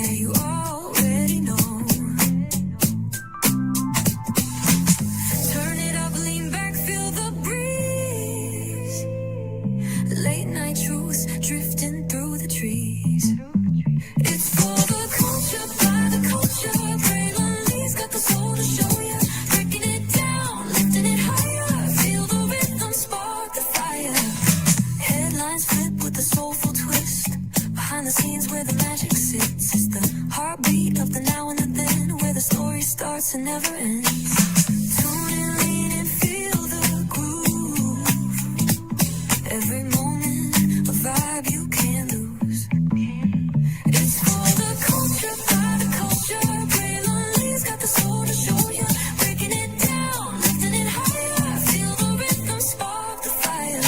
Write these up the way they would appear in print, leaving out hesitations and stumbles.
Yeah, you already know. Turn it up, lean back, feel the breeze. Late night truths drifting through the trees. It's for the culture, by the culture. Braylon Lee's got the soul to show ya. Breaking it down, lifting it higher. Feel the rhythm, spark the fire. Headlines flip with a soulful twist. Behind the scenes where the magic sits. It's the heartbeat of the now and the then, where the story starts and never ends. Tune in, lean and feel the groove. Every moment, a vibe you can't lose. It's for the culture, by the culture. Braylon Lee's got the soul to show ya. Breaking it down, lifting it higher. Feel the rhythm, spark the fire.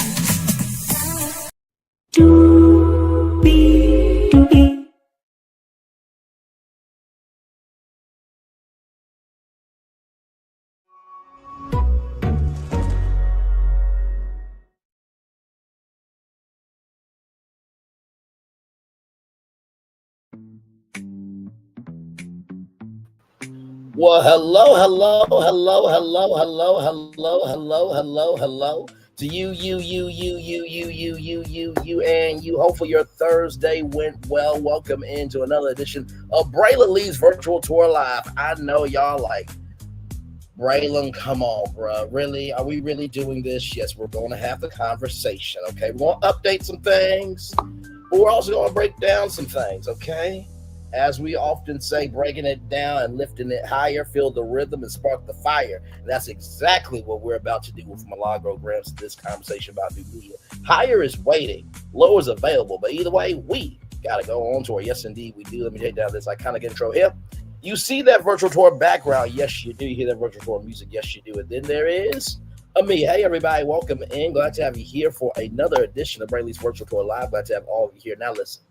Well, hello to you, and you. Hopefully your Thursday went well. Welcome into another edition of Braylon Lee's Virtual Tour Live. I know y'all like, Braylon, come on, bro. Really? Are we really doing this? Yes, we're going to have the conversation, okay? We're going to update some things, but we're also going to break down some things, okay? As we often say, breaking it down and lifting it higher, feel the rhythm and spark the fire. And that's exactly what we're about to do with Milagro, Gramz, in this conversation about new media. Higher is waiting, lower is available, but either way, we got to go on tour. Yes, indeed, we do. Let me take down this iconic intro here. You see that virtual tour background? Yes, you do. You hear that virtual tour music? Yes, you do. And then there is me. Hey, everybody, welcome in. Glad to have you here for another edition of Braylon's Virtual Tour Live. Glad to have all of you here. Now, listen.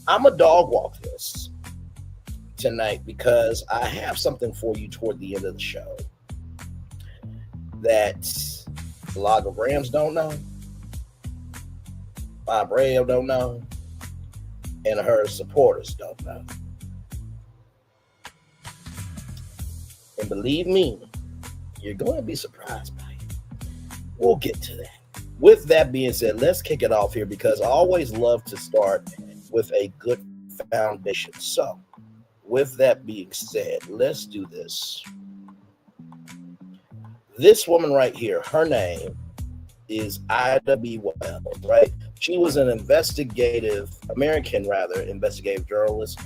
I'm a dog walk this tonight because I have something for you toward the end of the show that a lot of Gramz don't know, Bob Rayo don't know, and her supporters don't know. And believe me, you're going to be surprised by it. We'll get to that. With that being said, let's kick it off here because I always love to start with a good foundation. So, with that being said, let's do this. This woman right here, her name is Ida B. Wells, right? She was an investigative journalist,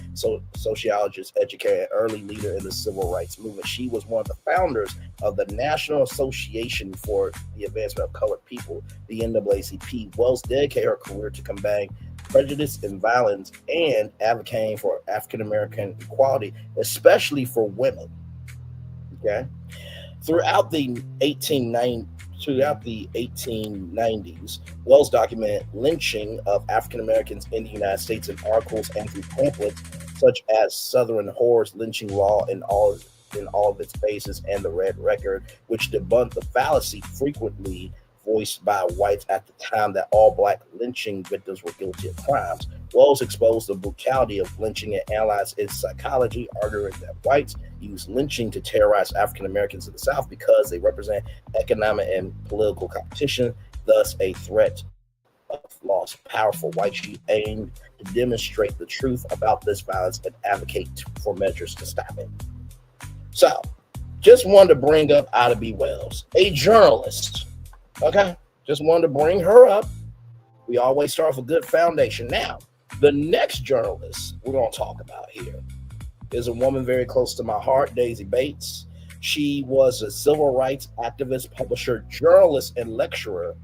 sociologist, educator, and early leader in the civil rights movement. She was one of the founders of the National Association for the Advancement of Colored People, the NAACP. Wells dedicated her career to combating prejudice and violence and advocating for African-American equality, especially for women. Okay? Throughout the 1890s, Wells documented lynching of African Americans in the United States in articles and through pamphlets such as Southern Horrors Lynching Law in all of its bases and the Red Record, which debunked the fallacy frequently voiced by whites at the time that all black lynching victims were guilty of crimes. Wells exposed the brutality of lynching and analyzed its psychology, arguing that whites use lynching to terrorize African Americans in the South because they represent economic and political competition, thus a threat of lost power for whites. She aimed to demonstrate the truth about this violence and advocate for measures to stop it. So, just wanted to bring up Ida B. Wells, a journalist. Okay, just wanted to bring her up. We always start with a good foundation. Now, the next journalist we're going to talk about here is a woman very close to my heart, Daisy Bates. She was a civil rights activist, publisher, journalist, and lecturer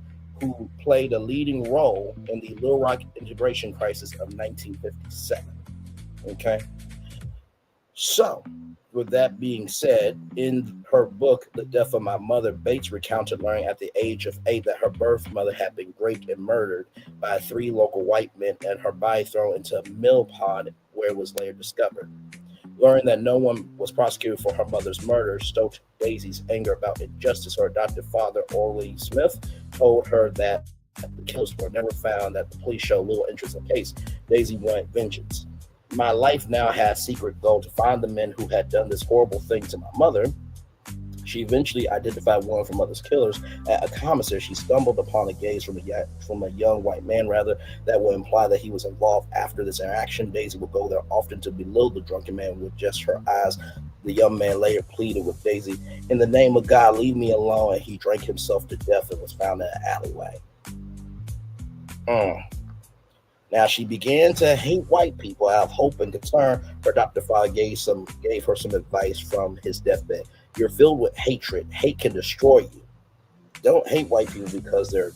who played a leading role in the Little Rock integration crisis of 1957. Okay, so with that being said, in her book, The Death of My Mother, Bates recounted learning at the age of 8 that her birth mother had been raped and murdered by 3 local white men and her body thrown into a mill pond where it was later discovered. Learning that no one was prosecuted for her mother's murder stoked Daisy's anger about injustice. Her adopted father, Orly Smith, told her that the killers were never found, that the police showed little interest in the case. Daisy wanted vengeance. My life now had a secret goal to find the men who had done this horrible thing to my mother. She eventually identified one of her mother's killers at a commissary. She stumbled upon a gaze from a young white man, rather, that would imply that he was involved. After this interaction, Daisy would go there often to belittle the drunken man with just her eyes. The young man later pleaded with Daisy, "In the name of God, leave me alone," and he drank himself to death and was found in an alleyway. Mm. Now she began to hate white people out of hope and concern. Her doctor father gave her some advice from his deathbed. You're filled with hatred. Hate can destroy you. Don't hate white people because they're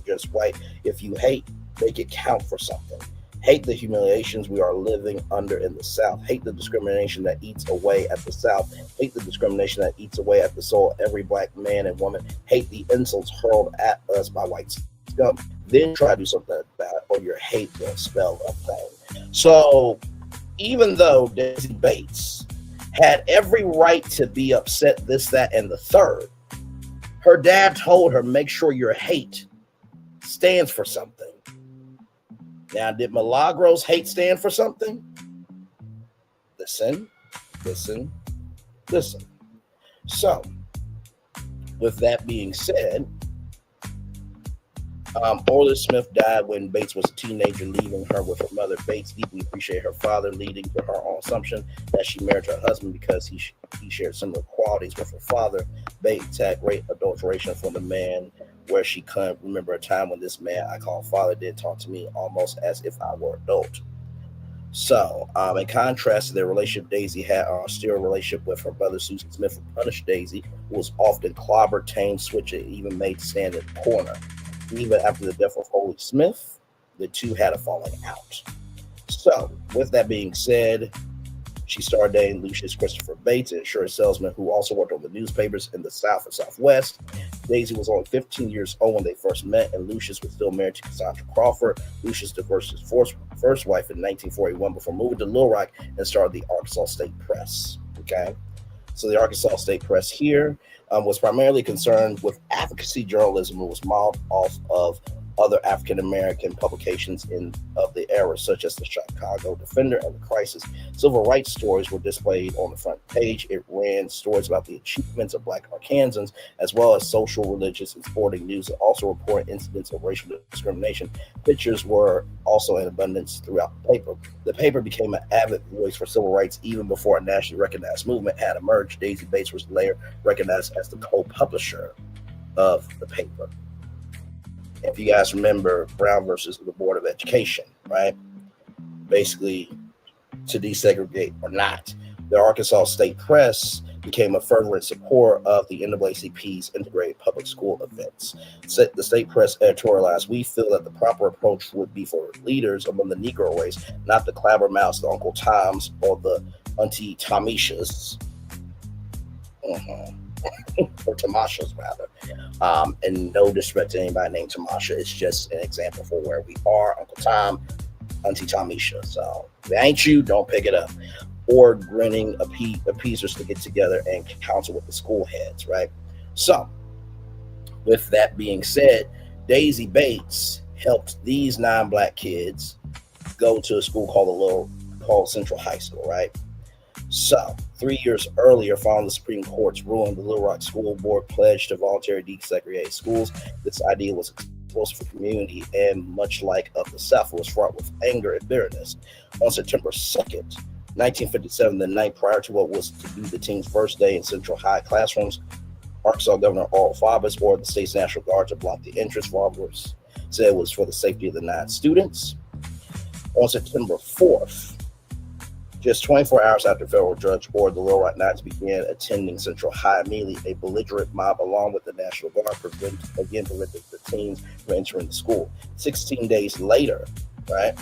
just white. If you hate, make it count for something. Hate the humiliations we are living under in the South. Hate the discrimination that eats away at the South. Hate the discrimination that eats away at the soul of every black man and woman. Hate the insults hurled at us by white scum. Then try to do something about it, or your hate will spell a thing. So, even though Daisy Bates had every right to be upset, this, that, and the third, her dad told her, make sure your hate stands for something. Now, did Milagro's hate stand for something? Listen, listen, listen. So, with that being said, Orla Smith died when Bates was a teenager, leaving her with her mother. Bates deeply appreciated her father, leading to her own assumption that she married her husband because he shared similar qualities with her father. Bates had great adulteration from the man, where she couldn't remember a time when this man I call father did talk to me almost as if I were adult. So, in contrast to their relationship, Daisy had a austere relationship with her brother, Susan Smith, who punished Daisy, who was often clobbered, tamed, switched, and even made to stand in the corner. Even after the death of Holy Smith, the two had a falling out. So, with that being said, she started dating Lucius Christopher Bates, an insurance salesman who also worked on the newspapers in the South and Southwest. Daisy was only 15 years old when they first met, and Lucius was still married to Cassandra Crawford. Lucius divorced his first wife in 1941 before moving to Little Rock and started the Arkansas State Press. Okay, so the Arkansas State Press here was primarily concerned with advocacy journalism and was modeled off of other African-American publications of the era, such as the Chicago Defender and the Crisis. Civil rights stories were displayed on the front page. It ran stories about the achievements of Black Arkansans, as well as social, religious, and sporting news. It also reported incidents of racial discrimination. Pictures were also in abundance throughout the paper. The paper became an avid voice for civil rights even before a nationally recognized movement had emerged. Daisy Bates was later recognized as the co-publisher of the paper. If you guys remember Brown versus the Board of Education, right? Basically, to desegregate or not, the Arkansas State Press became a fervent supporter of the NAACP's integrated public school events. The state press editorialized, "We feel that the proper approach would be for leaders among the Negro race, not the Clabbermouths, the Uncle Toms, or the Auntie Tomishas." Or Tamashas, rather. And no disrespect to anybody named Tamasha. It's just an example for where we are. Uncle Tom, Auntie Tomisha. So if it ain't you, don't pick it up. Or grinning appeasers to get together and counsel with the school heads, right? So, with that being said, Daisy Bates helped these 9 Black kids go to a school called Central High School, right? So, 3 years earlier, following the Supreme Court's ruling, the Little Rock School Board pledged to voluntarily desegregate schools. This idea was explosive for the community, and much like of the South, it was fraught with anger and bitterness. On September 2nd, 1957, the night prior to what was to be the team's first day in Central High classrooms, Arkansas Governor Oral Faubus ordered the state's National Guard to block the entrance. Faubus said it was for the safety of the 9 students. On September 4th, just 24 hours after federal judge ordered the Little Rock Knights began attending Central High, immediately a belligerent mob along with the National Guard prevented the teens from entering the school. 16 days later, right,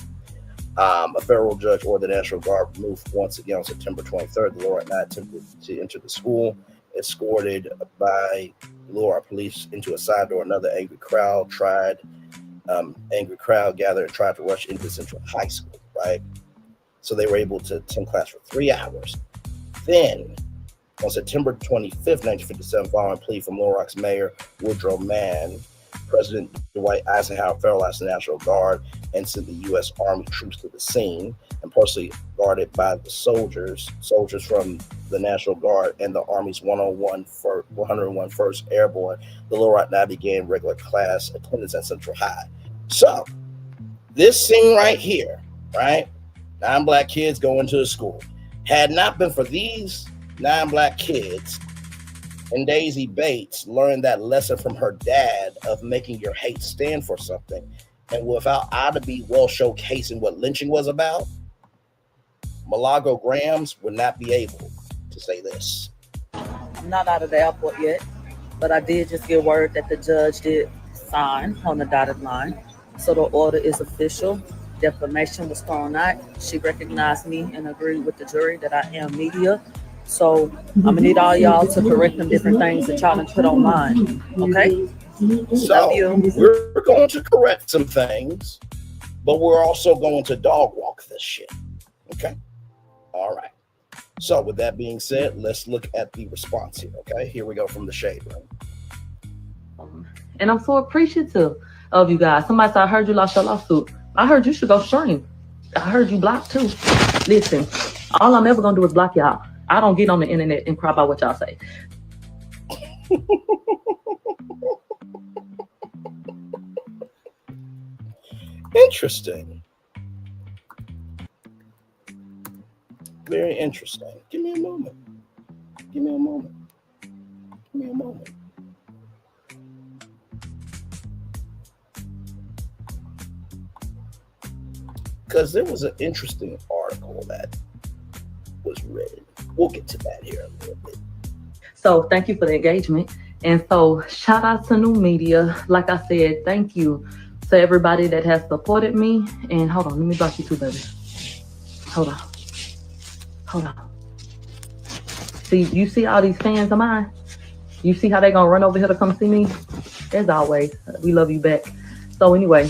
a federal judge ordered the National Guard moved once again on September 23rd. The Little Rock Knights attempted to enter the school, escorted by Little Rock police into a side door. Another angry crowd gathered and tried to rush into Central High School, right? So they were able to attend class for 3 hours. Then, on September 25th, 1957, following a plea from Little Rock's mayor, Woodrow Mann, President Dwight Eisenhower federalized the National Guard and sent the U.S. Army troops to the scene, and personally guarded by the soldiers from the National Guard and the Army's 101st Airborne. The Little Rock now began regular class attendance at Central High. So, this scene right here, right? 9 black kids going to the school. Had not been for these 9 black kids, and Daisy Bates learned that lesson from her dad of making your hate stand for something, and without Ida B. Wells showcasing what lynching was about, Milagro Gramz would not be able to say this. I'm not out of the airport yet, but I did just get word that the judge did sign on the dotted line. So the order is official. Defamation was thrown out. She recognized me and agreed with the jury that I am media. So I'm gonna need all y'all to correct them different things that y'all can put online. Okay? So we're going to correct some things, but we're also going to dog walk this shit. Okay? All right. So with that being said, let's look at the response here. Okay? Here we go from the shade room. And I'm so appreciative of you guys. Somebody said, I heard you lost your lawsuit. I heard you should go stream. I heard you blocked too. Listen, all I'm ever gonna do is block y'all. I don't get on the internet and cry about what y'all say. Interesting. Very interesting. Give me a moment. Give me a moment. Give me a moment. Because there was an interesting article that was written. We'll get to that here in a little bit. So thank you for the engagement. And so shout out to New Media. Like I said, thank you to everybody that has supported me. And hold on, let me block you too, baby. Hold on. See, you see all these fans of mine? You see how they gonna run over here to come see me? As always, we love you back. So anyway,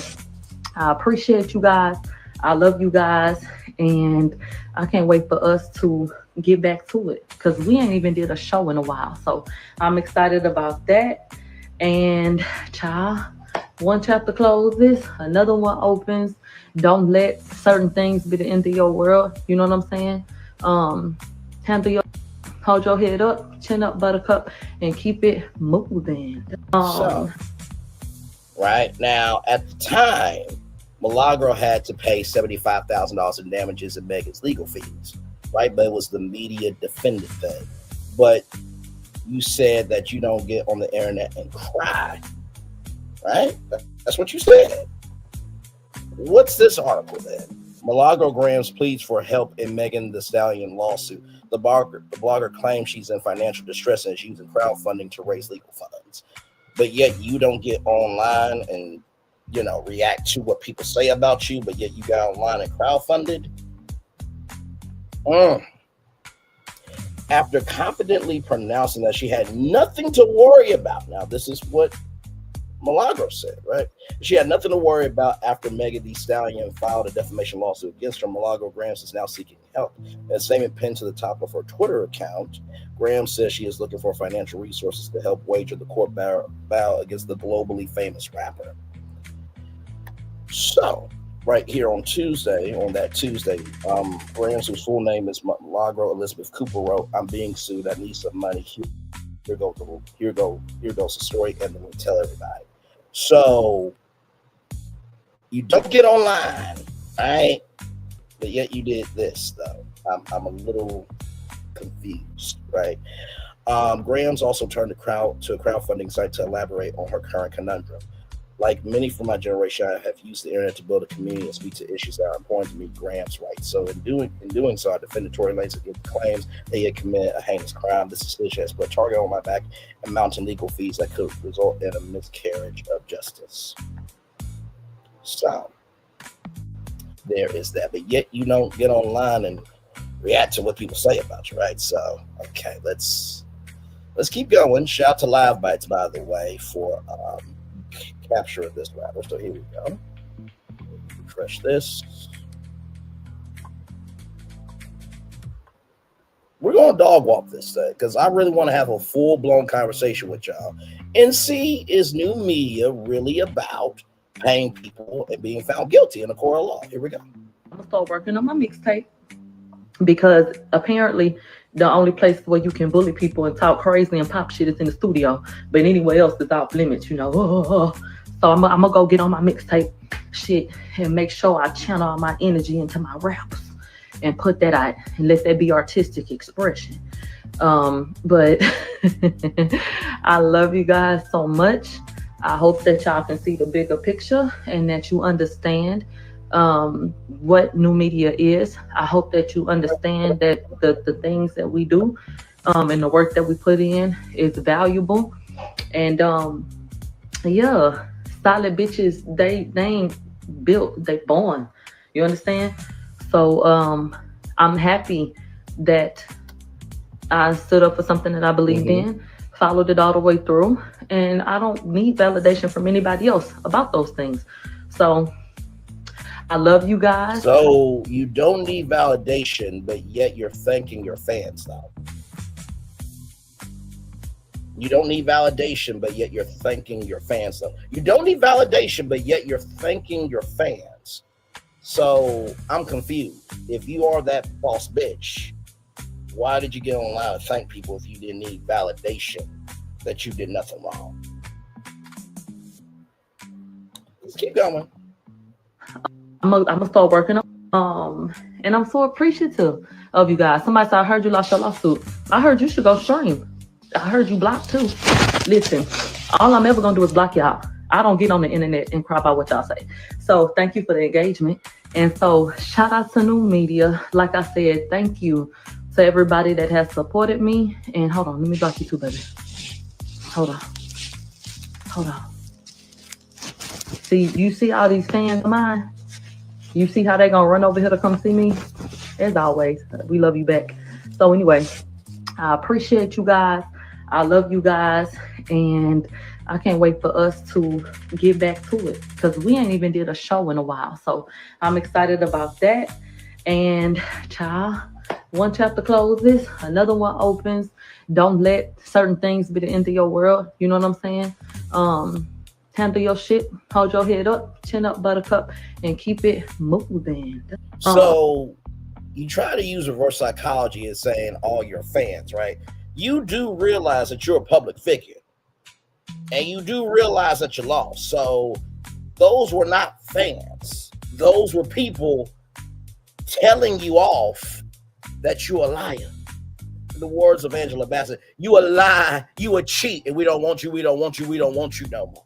I appreciate you guys. I love you guys. And I can't wait for us to get back to it because we ain't even did a show in a while. So I'm excited about that. And child, one chapter closes, another one opens. Don't let certain things be the end of your world. You know what I'm saying? Hold your head up, chin up, buttercup, and keep it moving. So, right now, at the time, Milagro had to pay $75,000 in damages and Megan's legal fees, right? But it was the media defended that. But you said that you don't get on the internet and cry, right? That's what you said. What's this article then? Milagro Gramz pleads for help in Megan Thee Stallion lawsuit. The blogger claims she's in financial distress and is using crowdfunding to raise legal funds. But yet you don't get online and, react to what people say about you, but yet you got online and crowdfunded. After confidently pronouncing that she had nothing to worry about. Now, this is what Milagro said, right? She had nothing to worry about after Megan Thee Stallion filed a defamation lawsuit against her. Milagro Gramz is now seeking help. In a statement pinned to the top of her Twitter account, Gramz says she is looking for financial resources to help wager the court battle against the globally famous rapper. So, right here on that Tuesday, Gramz, whose full name is Milagro Elizabeth Cooper, wrote, "I'm being sued. I need some money. Here goes the story, and then we tell everybody." So you don't get online, right? But yet you did this, though. I'm a little confused, right? Gramz also turned to a crowdfunding site to elaborate on her current conundrum. Like many from my generation, I have used the internet to build a community and speak to issues that are important to me, Gramz writes. So in doing so, I defended Tory Lanez against claims that he had committed a heinous crime. This decision has put a target on my back and mounting legal fees that could result in a miscarriage of justice. So there is that. But yet you don't get online and react to what people say about you, right? So, okay, let's keep going. Shout out to Live Bites, by the way, for capture of this rapper. So here we go. Refresh this. we're going to dog walk this thing because I really want to have a full-blown conversation with y'all and see, is new media really about paying people and being found guilty in a court of law? Here we go. I'm going to start working on my mixtape because apparently the only place where you can bully people and talk crazy and pop shit is in the studio. But anywhere else is off limits, you know. So I'm going to go get on my mixtape shit and make sure I channel all my energy into my raps and put that out and let that be artistic expression. But I love you guys so much. I hope that y'all can see the bigger picture and that you understand what new media is. I hope that you understand that the things that we do and the work that we put in is valuable. And yeah, solid bitches, they ain't built, they born. You understand? So I'm happy that I stood up for something that I believed in, followed it all the way through, and I don't need validation from anybody else about those things. So I love you guys. So you don't need validation, but yet you're thanking your fans now. You don't need validation, but yet you're thanking your fans though. You don't need validation, but yet you're thanking your fans. So I'm confused. If you are that boss bitch, why did you get online and thank people if you didn't need validation that you did nothing wrong? Let's keep going. I'm gonna start working on, and I'm so appreciative of you guys. Somebody said, I heard you lost your lawsuit. I heard you should go stream. I heard you blocked too. Listen, all I'm ever gonna do is block y'all. I don't get on the internet and cry about what y'all say. So thank you for the engagement. And so shout out to new media. Like I said, thank you to everybody that has supported me. And hold on, let me block you too, baby. Hold on. See, you see all these fans of mine? You see how they gonna run over here to come see me? As always, we love you back. So anyway, I appreciate you guys. I love you guys. And I can't wait for us to get back to it because we ain't even did a show in a while. So I'm excited about that. And child, one chapter closes, another one opens. Don't let certain things be the end of your world. You know what I'm saying? Handle your shit, hold your head up, chin up, buttercup, and keep it moving. So you try to use reverse psychology as saying all your fans, right? You do realize that you're a public figure. And you do realize that you lost. So those were not fans. Those were people telling you off that you're a liar. In the words of Angela Bassett, you a lie, you a cheat, and we don't want you, we don't want you, we don't want you no more.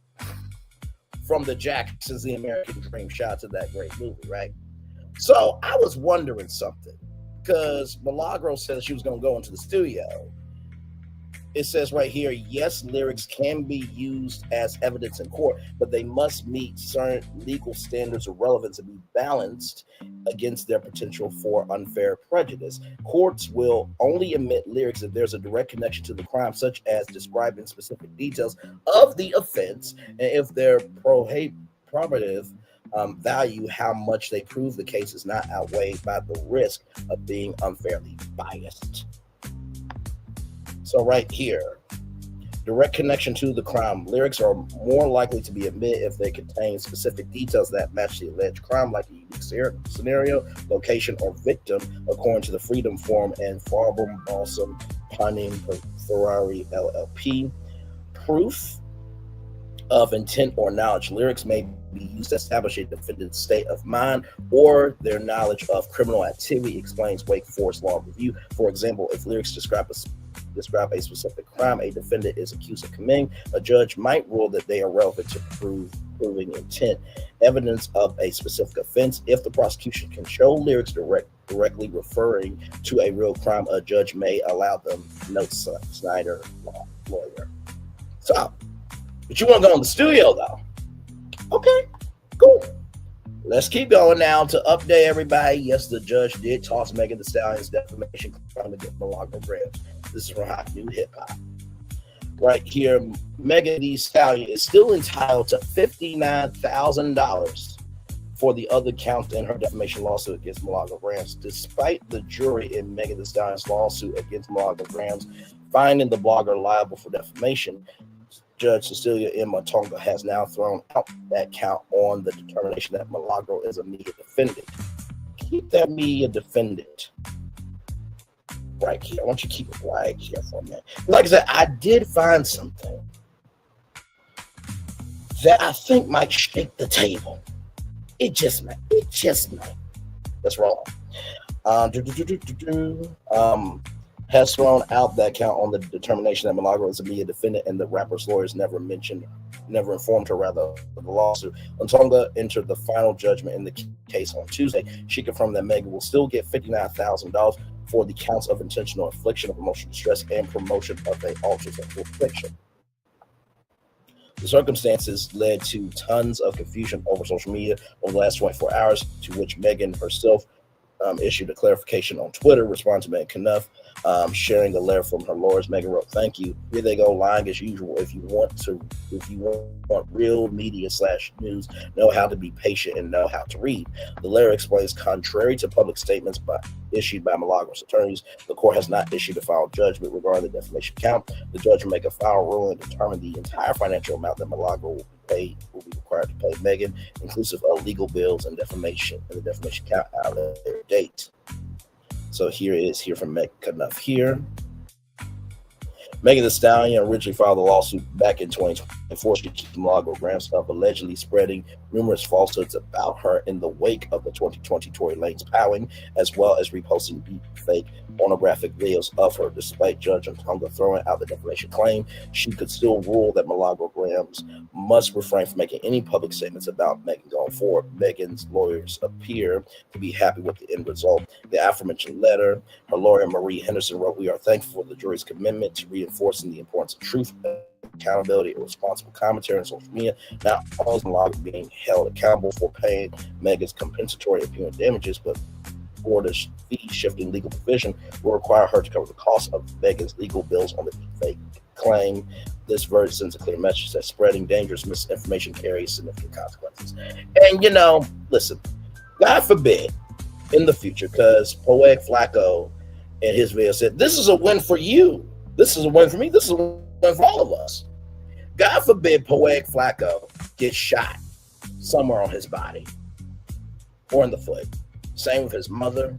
From the Jacksons, The American Dream. Shout out to that great movie, right? So I was wondering something because Milagro said she was going to go into the studio. It says right here, yes, lyrics can be used as evidence in court, but they must meet certain legal standards of relevance and be balanced against their potential for unfair prejudice. Courts will only admit lyrics if there's a direct connection to the crime, such as describing specific details of the offense, and if their probative value, how much they prove the case, is not outweighed by the risk of being unfairly biased. So right here, direct connection to the crime. Lyrics are more likely to be admitted if they contain specific details that match the alleged crime, like a unique scenario, location, or victim, according to the Freedom Forum and Farbum Balsam Punning Ferrari LLP. Proof of intent or knowledge. Lyrics may be used to establish a defendant's state of mind or their knowledge of criminal activity, explains Wake Forest Law Review. For example, if lyrics describe a specific crime a defendant is accused of committing, a judge might rule that they are relevant to proving intent, evidence of a specific offense. If the prosecution can show lyrics directly referring to a real crime, a judge may allow them. Notes Snyder, lawyer. So, but you want to go in the studio though? Okay, cool. Let's keep going now to update everybody. Yes, the judge did toss Megan Thee Stallion's defamation claim against Milagro Gramz. This is from Hot New Hip Hop. Right here, Megan Thee Stallion is still entitled to $59,000 for the other count in her defamation lawsuit against Milagro Gramz. Despite the jury in Megan Thee Stallion's lawsuit against Milagro Gramz finding the blogger liable for defamation, Judge Cecilia M. Matonga has now thrown out that count on the determination that Milagro is a media defendant. Keep that media defendant right here. I want you to keep it right here for a minute. Like I said, I did find something that I think might shake the table. It just might. That's wrong. Has thrown out that count on the determination that Milagro is a media defendant, and the rapper's lawyers never informed her rather of the lawsuit. Matonga entered the final judgment in the case on Tuesday. She confirmed that Megan will still get $59,000 for the counts of intentional infliction of emotional distress and promotion of an altered sexual fiction. The circumstances led to tons of confusion over social media over the last 24 hours, to which Megan herself issued a clarification on Twitter, responding to Megan Knuff, sharing a letter from her lawyers. Megan wrote, "Thank you. Here they go, lying as usual. If you want real media / news, know how to be patient and know how to read." The letter explains, contrary to public statements issued by Milagro's attorneys, the court has not issued a final judgment regarding the defamation count. The judge will make a final ruling and determine the entire financial amount that Milagro will be required to pay Megan, inclusive of legal bills and the defamation count at a later date. So here from Megan Knuff here. Megan Thee Stallion originally filed a lawsuit back in 2024. She accused Milagro Gramz of allegedly spreading numerous falsehoods about her in the wake of the 2020 Tory Lanez powing, as well as reposting deep fake pornographic videos of her. Despite Judge Matonga throwing out the defamation claim, she could still rule that Milagro Gramz must refrain from making any public statements about Megan going forward. Megan's lawyers appear to be happy with the end result. The aforementioned letter, her lawyer Marie Henderson wrote, "We are thankful for the jury's commitment to reinforcing the importance of truth, accountability, and responsible commentary on social media. Not only is Milagro being held accountable for paying Megan's compensatory and punitive damages, but for the fee-shifting legal provision will require her to cover the cost of Megan's legal bills on the fake claim. This verdict sends a clear message that spreading dangerous misinformation carries significant consequences." And, listen, God forbid in the future, because Poetic Flacco in his video said, "This is a win for you. This is a win for me. This is a win for all of us." God forbid Poetic Flacco gets shot somewhere on his body or in the foot. Same with his mother,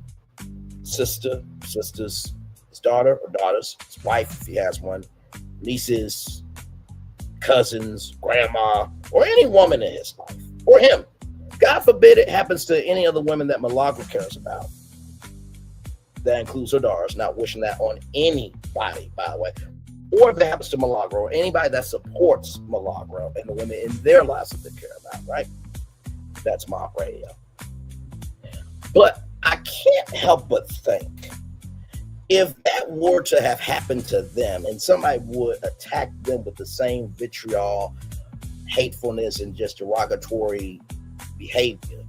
sister's his daughter or daughter's, his wife if he has one, nieces, cousins, grandma, or any woman in his life, or him. God forbid it happens to any of the women that Milagro cares about. That includes her daughters, not wishing that on anybody, by the way. Or if it happens to Milagro, or anybody that supports Milagro and the women in their lives that they care about, right? That's mob radio. But I can't help but think, if that were to have happened to them and somebody would attack them with the same vitriol, hatefulness, and just derogatory behavior,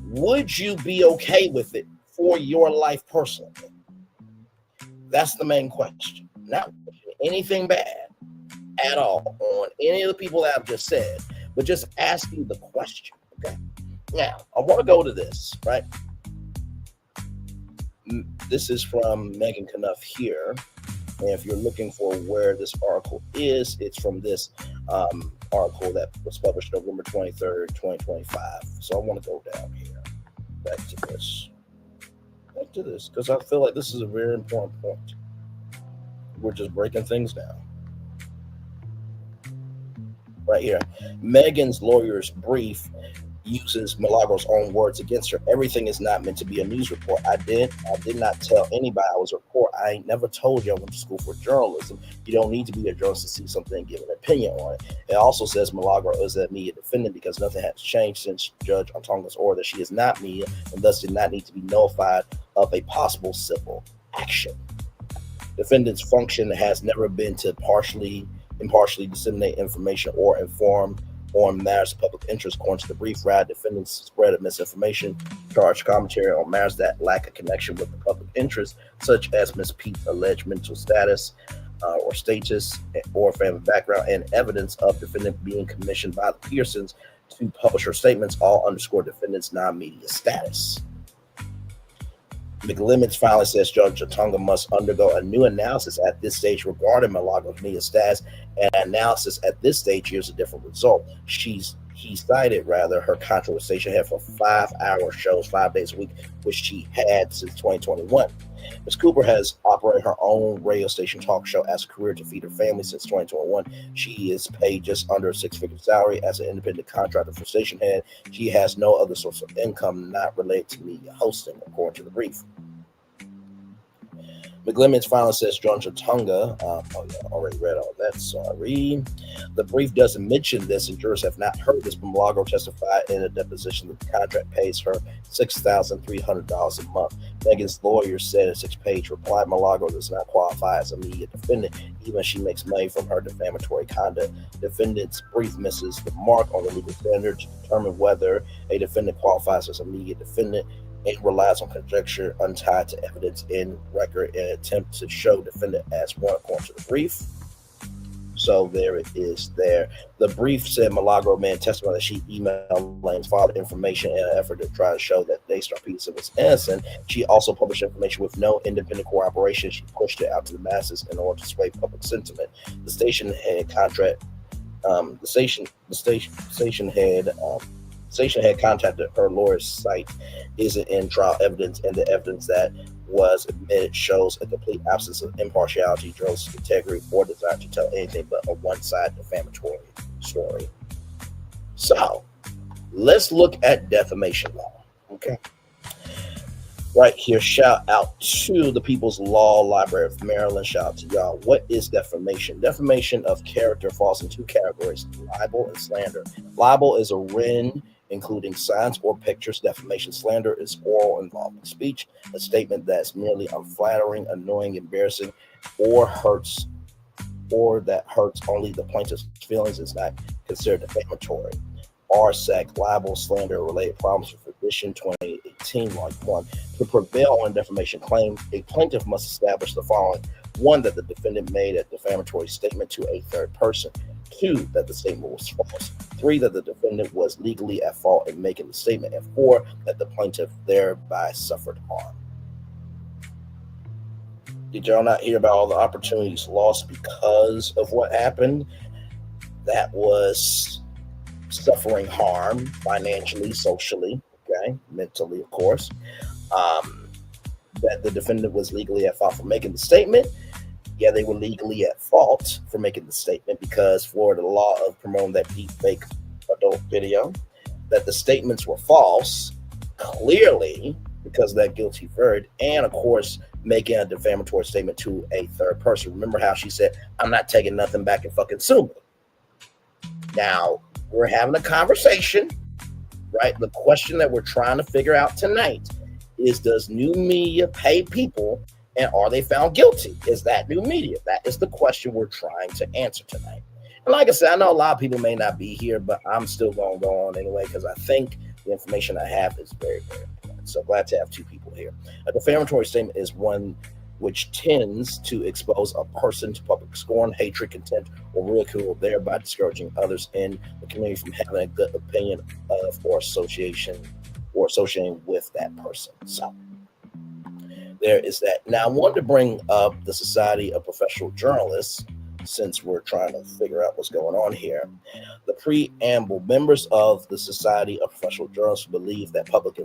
would you be okay with it for your life personally? That's the main question. Not anything bad at all on any of the people that I've just said, but just asking the question. Okay. Now, I want to go to this, right? This is from Megan Knuff here. And if you're looking for where this article is, it's from this article that was published November 23rd, 2025. So I want to go down here. Back to this, because I feel like this is a very important point. We're just breaking things down. Right here. Megan's lawyer's brief uses Milagro's own words against her. "Everything is not meant to be a news report. I did not tell anybody I was a reporter. I ain't never told you I went to school for journalism. You don't need to be a journalist to see something and give an opinion on it." It also says Milagro is a media defendant because nothing has changed since Judge Matonga's order that she is not media and thus did not need to be notified of a possible civil action. Defendant's function has never been to impartially disseminate information or inform on matters of public interest. According to the brief, defendants spread of misinformation, charged commentary on matters that lack a connection with the public interest, such as Ms. Pete's alleged mental status or status or family background, and evidence of defendant being commissioned by the Pearsons to publish her statements all underscore defendant's non-media status. McLemmons finally says Judge Otunga must undergo a new analysis at this stage regarding Milagro's media status, and analysis at this stage yields a different result. He cited her contract station had for 5-hour shows 5 days a week, which she had since 2021. Ms. Cooper has operated her own radio station talk show as a career to feed her family since 2021. She is paid just under a six-figure salary as an independent contractor for station head. She has no other source of income not related to media hosting, according to the brief. McLemmons finally says Judge Otunga, already read all that, sorry. The brief doesn't mention this, and jurors have not heard this, but Milagro testified in a deposition that the contract pays her $6,300 a month. Megan's lawyer said in a 6-page reply, Milagro does not qualify as a media defendant, even if she makes money from her defamatory conduct. Defendant's brief misses the mark on the legal standard to determine whether a defendant qualifies as a media defendant. It relies on conjecture untied to evidence in record in an attempt to show defendant as one, according to the brief. So there it is there. The brief said Milagro made testimony that she emailed Lane's father information in an effort to try to show that Daystar Peterson was innocent. She also published information with no independent corroboration. She pushed it out to the masses in order to sway public sentiment. The station head Station had contacted her lawyer's site isn't in trial evidence, and the evidence that was admitted shows a complete absence of impartiality, journalistic integrity, or desire to tell anything but a one-sided defamatory story. So, let's look at defamation law. Okay. Right here, shout out to the People's Law Library of Maryland. Shout out to y'all. What is defamation? Defamation of character falls in two categories: libel and slander. Libel is a written including signs or pictures. Defamation slander is oral involving speech, a statement that's merely unflattering, annoying, embarrassing, or that hurts only the plaintiff's feelings is not considered defamatory. RSAC, libel, slander, related problems with edition 2018, Volume 1. To prevail on a defamation claim, a plaintiff must establish the following: 1, that the defendant made a defamatory statement to a third person. 2, that the statement was false. 3, that the defendant was legally at fault in making the statement. And 4, that the plaintiff thereby suffered harm. Did y'all not hear about all the opportunities lost because of what happened? That was suffering harm financially, socially, okay, mentally, of course. That the defendant was legally at fault for making the statement. Yeah, they were legally at fault for making the statement because Florida law of promoting that deep fake adult video, that the statements were false, clearly because of that guilty verdict, and of course, making a defamatory statement to a third person. Remember how she said, I'm not taking nothing back and fucking sue me. Now, we're having a conversation, right? The question that we're trying to figure out tonight is, does new media pay people, and are they found guilty? Is that new media? That is the question we're trying to answer tonight. And like I said, I know a lot of people may not be here, but I'm still going to go on anyway because I think the information I have is very, very important. So glad to have two people here. A defamatory statement is one which tends to expose a person to public scorn, hatred, contempt, or ridicule, thereby discouraging others in the community from having a good opinion of or associating with that person. So there is that. Now, I wanted to bring up the Society of Professional Journalists, since we're trying to figure out what's going on here. The preamble: members of the Society of Professional Journalists believe that public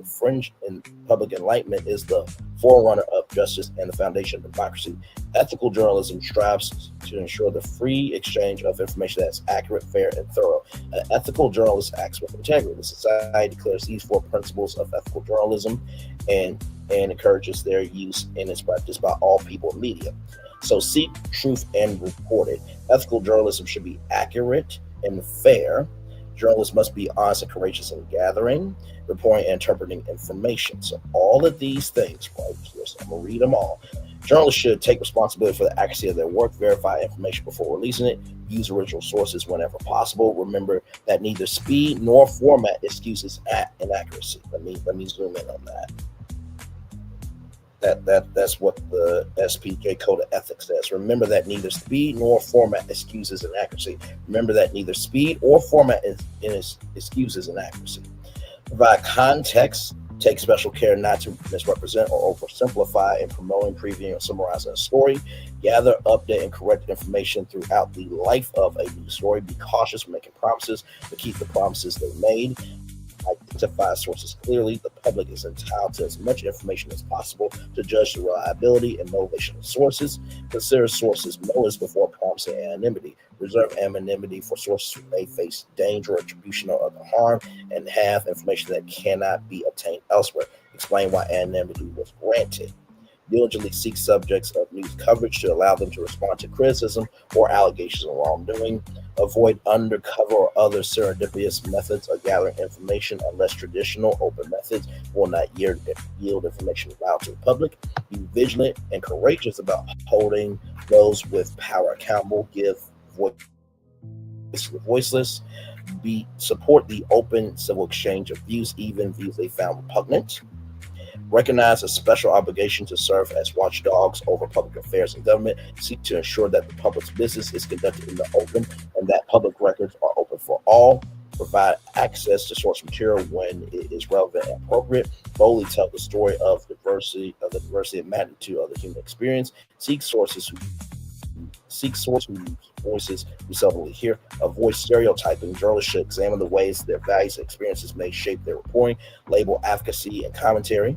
enlightenment is the forerunner of justice and the foundation of democracy. Ethical journalism strives to ensure the free exchange of information that's accurate, fair, and thorough. An ethical journalist acts with integrity. The society declares these 4 principles of ethical journalism and encourages their use in its practice by all people in media. So seek truth and report it. Ethical journalism should be accurate and fair. Journalists must be honest and courageous in gathering, reporting, and interpreting information. So all of these things, right here, so I'm going to read them all. Journalists should take responsibility for the accuracy of their work, verify information before releasing it, use original sources whenever possible. Remember that neither speed nor format excuses inaccuracy. Let me zoom in on that. That's what the SPJ Code of Ethics says. Remember that neither speed nor format excuses inaccuracy. Remember that neither speed or format excuses inaccuracy. Provide context. Take special care not to misrepresent or oversimplify in promoting, previewing, or summarizing a story. Gather, update, and correct information throughout the life of a news story. Be cautious when making promises, but keep the promises they made. Identify sources clearly. The public is entitled to as much information as possible to judge the reliability and motivation of sources. Consider sources' motives before promising anonymity. Reserve anonymity for sources who may face danger, attribution, or other harm, and have information that cannot be obtained elsewhere. Explain why anonymity was granted. Diligently seek subjects of news coverage to allow them to respond to criticism or allegations of wrongdoing. Avoid undercover or other serendipitous methods of gathering information unless traditional open methods will not yield information out to the public. Be vigilant and courageous about holding those with power accountable. Give voice to the voiceless. Support the open civil exchange of views, even views they found repugnant. Recognize a special obligation to serve as watchdogs over public affairs and government. Seek to ensure that the public's business is conducted in the open and that public records are open for all. Provide access to source material when it is relevant and appropriate. Boldly tell the story of the diversity and magnitude of the human experience. Seek sources whose voices we seldomly hear. Avoid stereotyping. Journalists should examine the ways their values and experiences may shape their reporting. Label advocacy and commentary.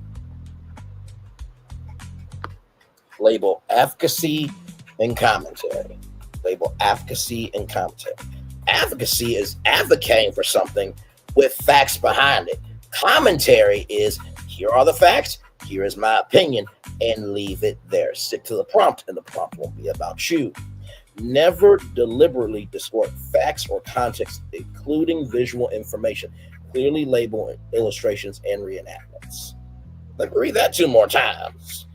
Label advocacy and commentary. Label advocacy and commentary. Advocacy is advocating for something with facts behind it. Commentary is, here are the facts, here is my opinion, and leave it there. Stick to the prompt, and the prompt won't be about you. Never deliberately distort facts or context, including visual information. Clearly label illustrations and reenactments. Let me read that 2 more times.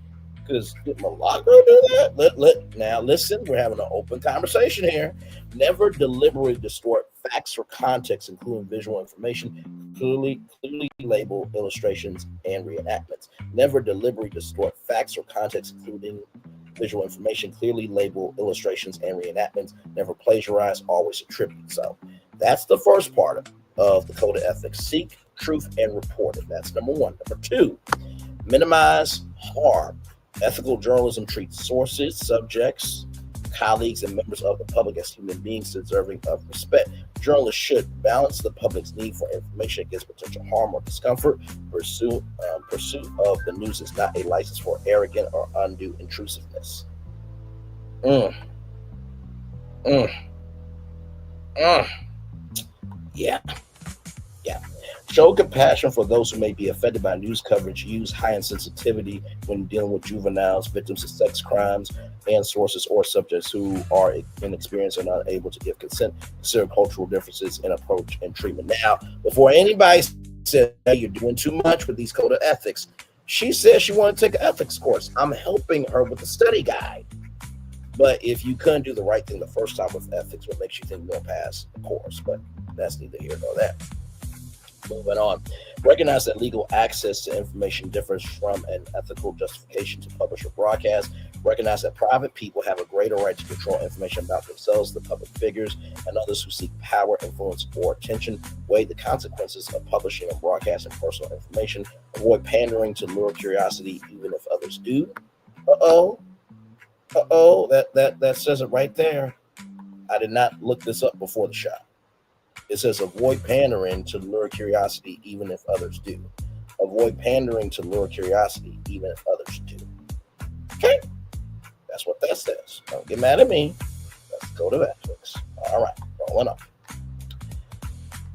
Because did Milagro do that? Now listen, we're having an open conversation here. Never deliberately distort facts or context, including visual information. Clearly label illustrations and reenactments. Never deliberately distort facts or context, including visual information. Clearly label illustrations and reenactments. Never plagiarize, always attribute. So that's the first part of the Code of Ethics. Seek truth and report it. That's number 1. Number 2, minimize harm. Ethical journalism treats sources, subjects, colleagues, and members of the public as human beings deserving of respect. Journalists should balance the public's need for information against potential harm or discomfort. Pursuit of the news is not a license for arrogant or undue intrusiveness. Yeah. Show compassion for those who may be affected by news coverage. Use heightened sensitivity when dealing with juveniles, victims of sex crimes, and sources or subjects who are inexperienced and unable to give consent. Consider cultural differences in approach and treatment. Now, before anybody says, hey, you're doing too much with these Code of Ethics, she said she wanted to take an ethics course. I'm helping her with the study guide. But if you couldn't do the right thing the first time with ethics, what makes you think you'll pass the course? But that's neither here nor there. Moving on. Recognize that legal access to information differs from an ethical justification to publish or broadcast. Recognize that private people have a greater right to control information about themselves than public figures and others who seek power, influence, or attention. Weigh the consequences of publishing and broadcasting personal information. Avoid pandering to lure curiosity, even if others do. That says it right there. I did not look this up before the show. It says avoid pandering to lure curiosity, even if others do. Avoid pandering to lure curiosity, even if others do. Okay, that's what that says. Don't get mad at me. Let's go to ethics. All right, rolling up.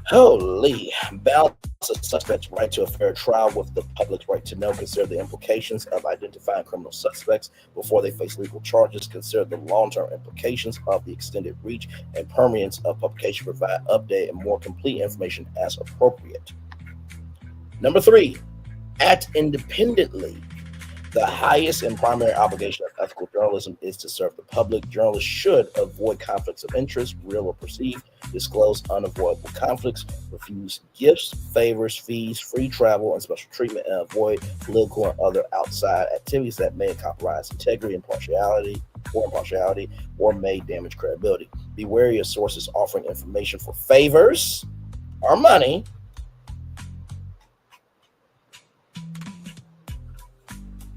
Holy, balance a suspect's right to a fair trial with the public's right to know. Consider the implications of identifying criminal suspects before they face legal charges. Consider the long-term implications of the extended reach and permanence of publication. Provide update and more complete information as appropriate. Number 3, act independently. The highest and primary obligation of ethical journalism is to serve the public. Journalists should avoid conflicts of interest, real or perceived, disclose unavoidable conflicts, refuse gifts, favors, fees, free travel, and special treatment, and avoid political and other outside activities that may compromise integrity, impartiality, or may damage credibility. Be wary of sources offering information for favors or money.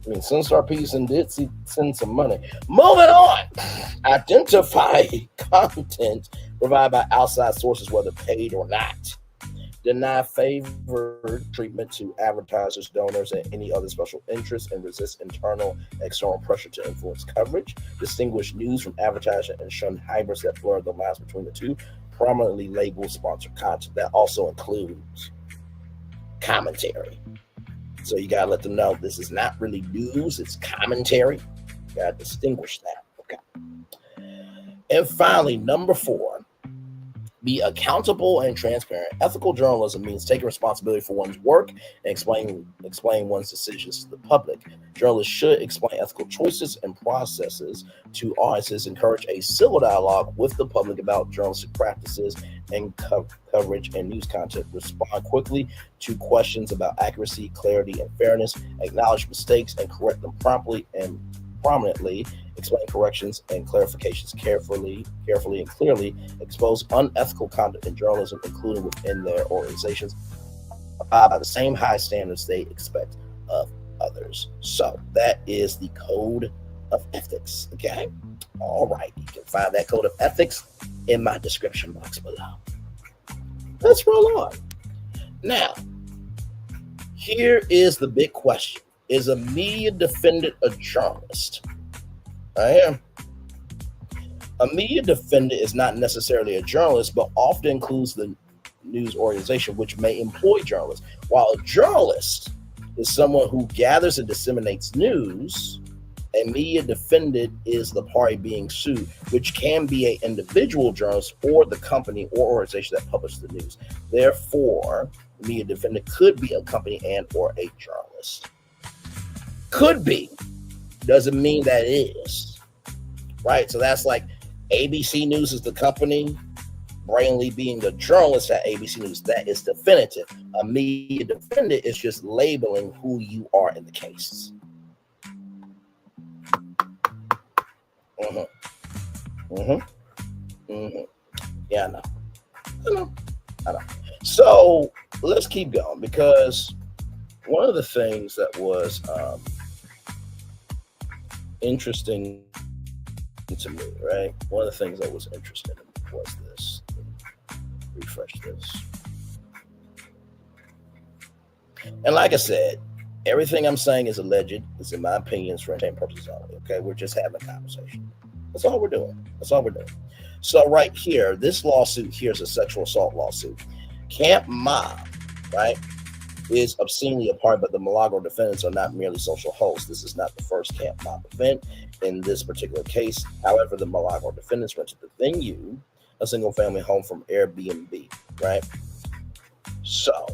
I mean, Sunstar Peterson did send some money. Moving on. Identify content provided by outside sources, whether paid or not. Deny favored treatment to advertisers, donors, and any other special interests, and resist internal and external pressure to influence coverage. Distinguish news from advertising and shun hybrids that blur the lines between the two. Prominently label sponsored content. That also includes commentary. So you gotta let them know this is not really news, it's commentary. You gotta distinguish that. Okay. And finally, number 4, be accountable and transparent. Ethical journalism means taking responsibility for one's work and explain one's decisions to the public. Journalists should explain ethical choices and processes to audiences, encourage a civil dialogue with the public about journalistic practices and coverage and news content, respond quickly to questions about accuracy, clarity, and fairness, acknowledge mistakes and correct them promptly and prominently, explain corrections and clarifications carefully and clearly, expose unethical conduct in journalism, including within their organizations, abide by the same high standards they expect of others. So that is the code of ethics. Okay. All right. You can find that code of ethics in my description box below. Let's roll on. Now, here is the big question. Is a media defendant a journalist? I am. A media defendant is not necessarily a journalist, but often includes the news organization, which may employ journalists. While a journalist is someone who gathers and disseminates news, a media defendant is the party being sued, which can be an individual journalist or the company or organization that published the news. Therefore, the media defendant could be a company and or a journalist. Could be. Doesn't mean that it is. Right? So that's like ABC News is the company, Brainly being the journalist at ABC News. That is definitive. A media defendant is just labeling who you are in the case. Yeah, I know. So let's keep going, because one of the things that was interesting to me, right? One of the things that was interesting was this. Refresh this. And like I said, everything I'm saying is alleged. It's in my opinions for entertainment purposes only. Okay, we're just having a conversation. That's all we're doing. So right here, this lawsuit here is a sexual assault lawsuit. Camp Mob, right, is obscenely apart, but the Milagro defendants are not merely social hosts. This is not the first Camp Mob event in this particular case. However, the Milagro defendants rented the venue, a single-family home, from Airbnb, right? So,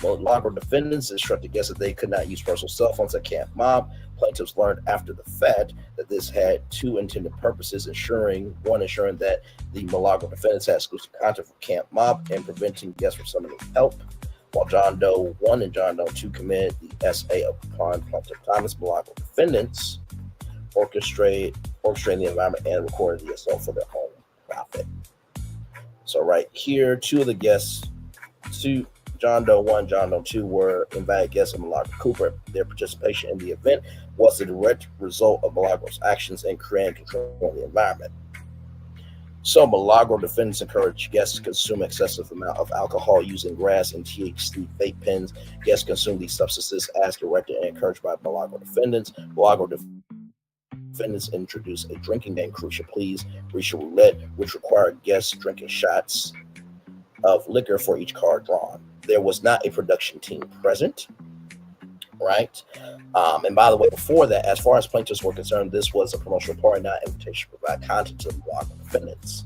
Milagro defendants instructed guests that they could not use personal cell phones at Camp Mob. Plaintiffs learned after the fact that this had two intended purposes: ensuring that the Milagro defendants had exclusive contact from Camp Mob and preventing guests from summoning help, while John Doe 1 and John Doe 2 committed the SA upon Plaintiff Thomas. Milagro defendants orchestrating the environment and recorded the assault for their own profit. So right here, two of the guests, John Doe 1, John Doe 2, were invited guests of Milagro Cooper. Their participation in the event was the direct result of Milagro's actions in creating control of the environment. So Milagro defendants encourage guests to consume excessive amount of alcohol using grass and THC vape pens. Guests consume these substances as directed and encouraged by Milagro defendants. Milagro defendants introduced a drinking game, Crucial Please, Risha Roulette, which required guests drinking shots of liquor for each card drawn. There was not a production team present, right? And by the way, before that, as far as plaintiffs were concerned, this was a promotional party, not an invitation to provide content to the Milagro defendants.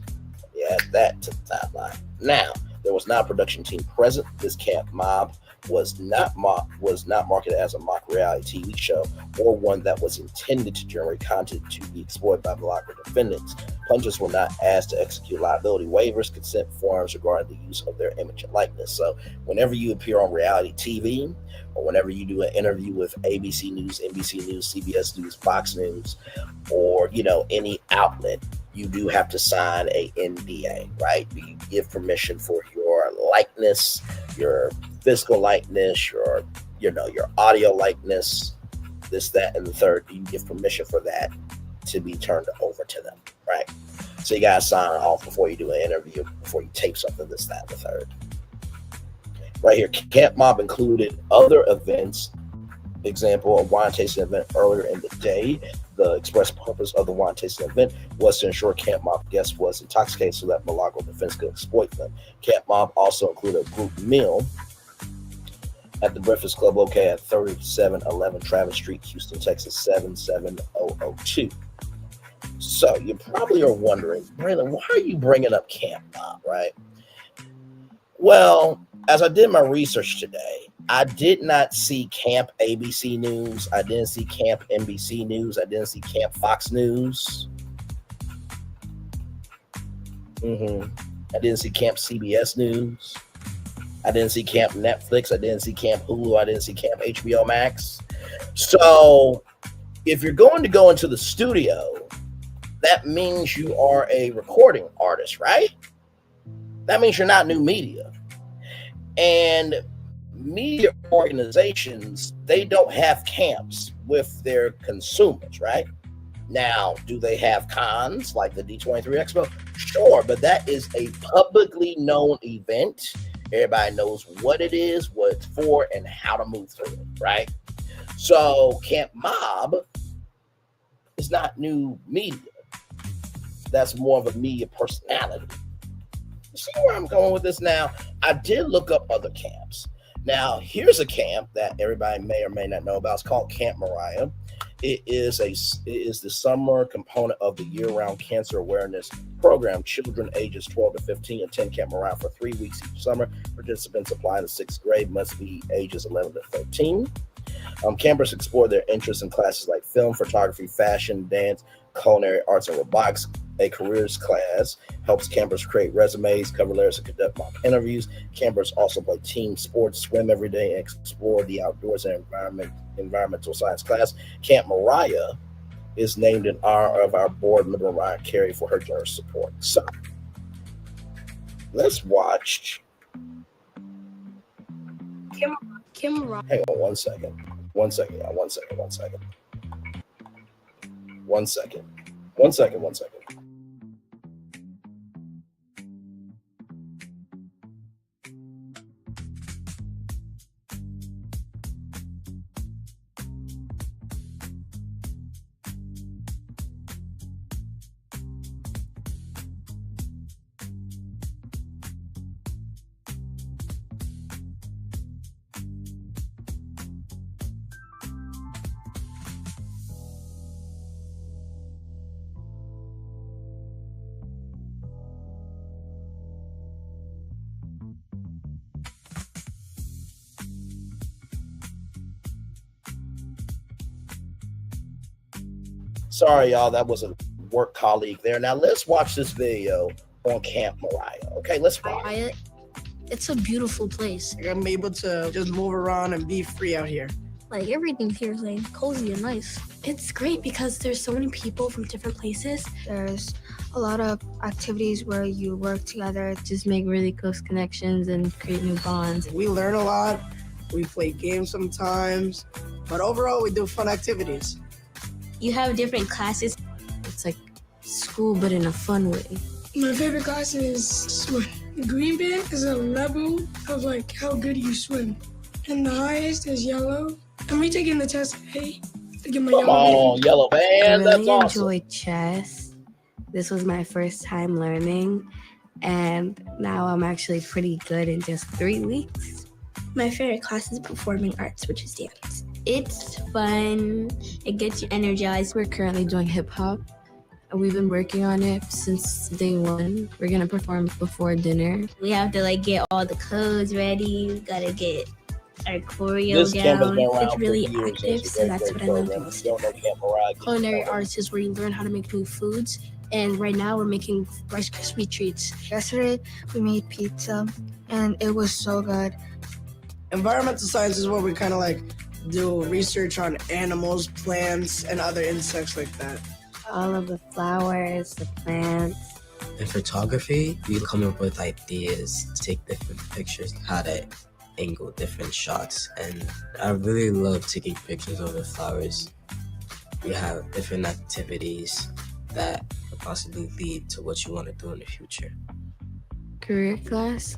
Yeah, that to the timeline. Now, there was not a production team present. This Camp Mob was not marketed as a mock reality TV show or one that was intended to generate content to be exploited by milagro defendants. Plaintiffs were not asked to execute liability waivers, consent forms regarding the use of their image and likeness. So whenever you appear on reality TV, or whenever you do an interview with ABC News, NBC News, CBS News, Fox News, or any outlet, you do have to sign a NDA, right? You give permission for your likeness, your physical likeness, your audio likeness, this, that, and the third. You give permission for that to be turned over to them, right? So you gotta sign off before you do an interview, before you tape something, this, that, and the third. Right here, Camp Mob included other events. Example, a wine tasting event earlier in the day. The express purpose of the wine tasting event was to ensure Camp Mob guests was intoxicated so that milagro defense could exploit them. Camp Mob also included a group meal at the Breakfast Club located at 3711 Travis Street, Houston, Texas, 77002. So you probably are wondering, Braylon, why are you bringing up Camp Mob, right? Well, as I did my research today, I did not see Camp ABC News. I didn't see Camp NBC News. I didn't see Camp Fox News. I didn't see Camp CBS News. I didn't see Camp Netflix. I didn't see Camp Hulu. I didn't see Camp HBO Max. So if you're going to go into the studio, that means you are a recording artist, right? That means you're not new media. And media organizations, they don't have camps with their consumers, right? Now, do they have cons like the D23 Expo? Sure, but that is a publicly known event. Everybody knows what it is, what it's for, and how to move through it, right? So Camp Mob is not new media. That's more of a media personality. You see where I'm going with this now? I did look up other camps. Now, here's a camp that everybody may or may not know about. It's called Camp Mariah. It is the summer component of the year-round cancer awareness program. Children ages 12 to 15 attend Camp Mariah for 3 weeks each summer. Participants apply in 6th grade must be ages 11 to 13. Campers explore their interests in classes like film, photography, fashion, dance, culinary arts, and robotics. A careers class helps campers create resumes, cover letters, and conduct mock interviews. Campers also play team sports, swim every day, and explore the outdoors and environmental science class. Camp Mariah is named in honor of our board member, Mariah Carey, for her generous support. So let's watch. Kim Mariah. Hang on one second. One second. Sorry, y'all, that was a work colleague there. Now let's watch this video on Camp Mariah. Okay, let's watch. It's a beautiful place. I'm able to just move around and be free out here. Like everything here is like cozy and nice. It's great because there's so many people from different places. There's a lot of activities where you work together, just make really close connections and create new bonds. We learn a lot. We play games sometimes, but overall we do fun activities. You have different classes. It's like school, but in a fun way. My favorite class is swim. The green band is a level of like how good you swim. And the highest is yellow. I'm retaking the test today to get my Come on, yellow band. I really That's awesome. enjoyed chess. This was my first time learning, and now I'm actually pretty good in just 3 weeks. My favorite class is performing arts, which is dance. It's fun. It gets you energized. We're currently doing hip hop. We've been working on it since day one. We're gonna perform before dinner. We have to like get all the clothes ready. We gotta get our choreo This camp has gown. been around It's really 50 years. active, It's a so very that's great what I love program. most. If you don't know Camp Mariah, get Culinary started. arts is where you learn how to make new foods, and right now we're making Rice Krispie treats. Yesterday, we made pizza, and it was so good. Environmental science is where we kind of like do research on animals, plants, and other insects like that. All of the flowers, the plants. In photography, we come up with ideas to take different pictures, how to angle different shots, and I really love taking pictures of the flowers. We have different activities that could possibly lead to what you want to do in the future. Career class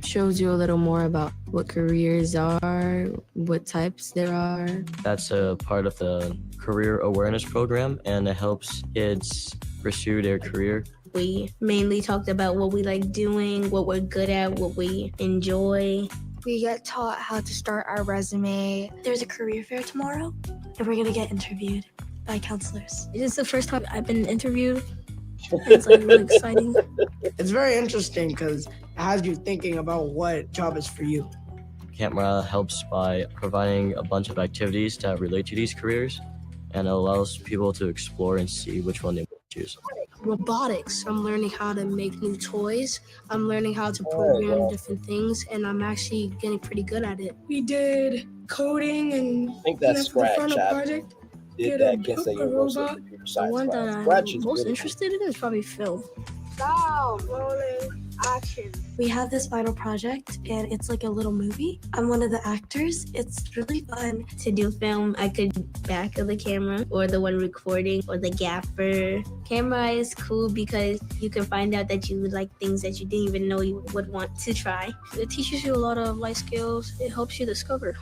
shows you a little more about what careers are, what types there are. That's a part of the career awareness program, and it helps kids pursue their career. We mainly talked about what we like doing, what we're good at, what we enjoy. We get taught how to start our resume. There's a career fair tomorrow, and we're gonna get interviewed by counselors. This is the first time I've been interviewed. It's like really exciting. It's very interesting because it has you thinking about what job is for you. Camp Mariah helps by providing a bunch of activities that relate to these careers, and it allows people to explore and see which one they want to choose. Robotics. I'm learning how to make new toys. I'm learning how to program different things, and I'm actually getting pretty good at it. We did coding and I think that's the Scratch. final I project. did Did that a against the robot. University of Computer The Science one class. that I'm Scratch is most really interested in is probably film. Stop, rolling, action. We have this final project, and it's like a little movie. I'm one of the actors. It's really fun. To do film, I could back of the camera or the one recording or the gaffer. Camera is cool because you can find out that you like things that you didn't even know you would want to try. It teaches you a lot of life skills. It helps you discover.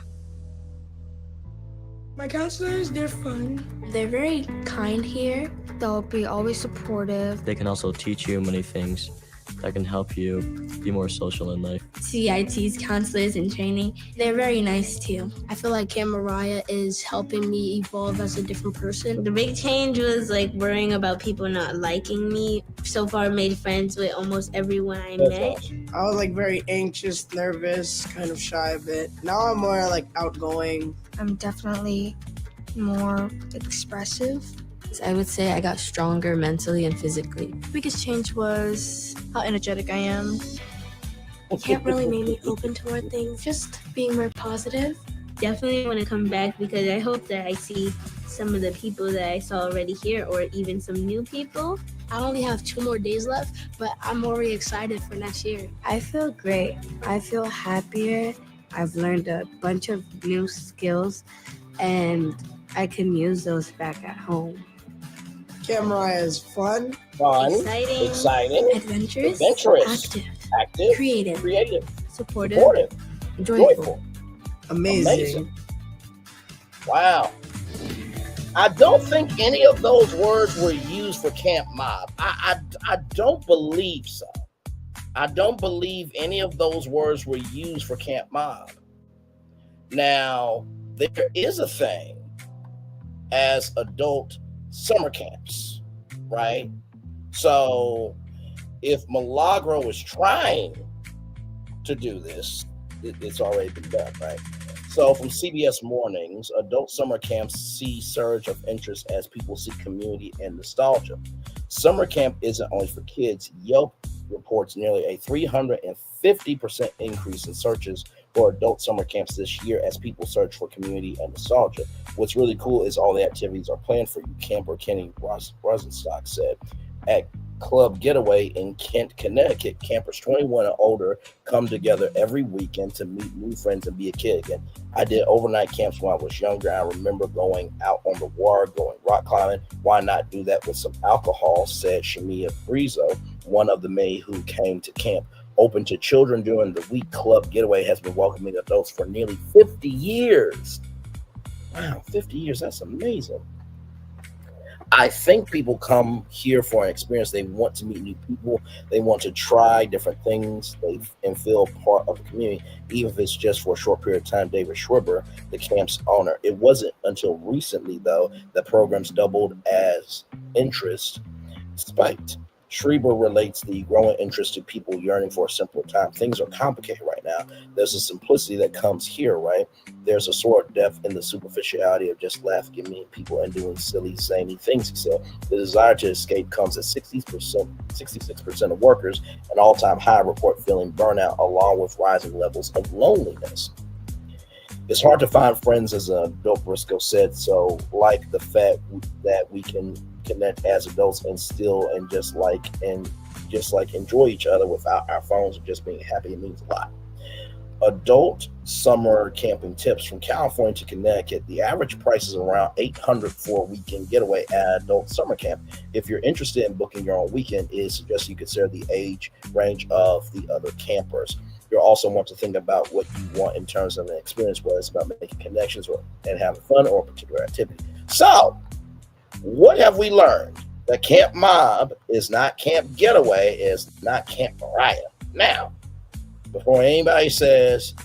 My counselors, they're fun. They're very kind here. They'll be always supportive. They can also teach you many things that can help you be more social in life. CIT's counselors in training, they're very nice too. I feel like Camp Mariah is helping me evolve as a different person. The big change was like worrying about people not liking me. So far, made friends with almost everyone I met. awesome. I was like very anxious, nervous, kind of shy a bit. Now I'm more like outgoing. I'm definitely more expressive. I would say I got stronger mentally and physically. The biggest change was how energetic I am. Camp really made me open to more things, just being more positive. Definitely want to come back because I hope that I see some of the people that I saw already here or even some new people. I only have 2 more days left, but I'm already excited for next year. I feel great. I feel happier. I've learned a bunch of new skills and I can use those back at home. Camp Mariah is fun, Exciting. Adventurous, Adventurous. active, creative, Supportive. joyful. amazing. Wow. I don't think any of those words were used for Camp Mob. I don't believe so. I don't believe any of those words were used for Camp Mob. Now, there is a thing as adult summer camps, right? So if Milagro is trying to do this, it's already been done, right? So from CBS Mornings, adult summer camps see surge of interest as people seek community and nostalgia. Summer camp isn't only for kids. Yelp reports nearly a 350% increase in searches for adult summer camps this year as people search for community and nostalgia. What's really cool is all the activities are planned for you, camper Kenny Rosenstock said. At Club Getaway in Kent, Connecticut, campers 21 and older come together every weekend to meet new friends and be a kid again. I did overnight camps when I was younger. I remember going out on the water, going rock climbing. Why not do that with some alcohol, said Shamia Brizo, one of the many who came to camp. Open to children during the week, Club Getaway has been welcoming adults for nearly 50 years. Wow, 50 years, that's amazing. I think people come here for an experience. They want to meet new people. They want to try different things and feel part of the community, even if it's just for a short period of time. David Schreiber, the camp's owner. It wasn't until recently, though, that programs doubled as interest spiked. Schreiber relates the growing interest to people yearning for a simpler time. Things are complicated right now. There's a simplicity that comes here, right? There's a sort of depth in the superficiality of just laughing at mean people and doing silly, zany things, he said. The desire to escape comes at 66% of workers, an all-time high, report feeling burnout along with rising levels of loneliness. It's hard to find friends, as an adult, Briscoe said, so like the fact that we can connect as adults and still and just like enjoy each other without our phones and just being happy, it means a lot. Adult summer camping tips from California to Connecticut. The average price is around $800 for a weekend getaway at adult summer camp. If you're interested in booking your own weekend, it suggests you consider the age range of the other campers. You'll also want to think about what you want in terms of an experience, whether it's about making connections and having fun or a particular activity. So, what have we learned? The Camp Mob is not Camp Getaway, is not Camp Mariah. Now, before anybody says,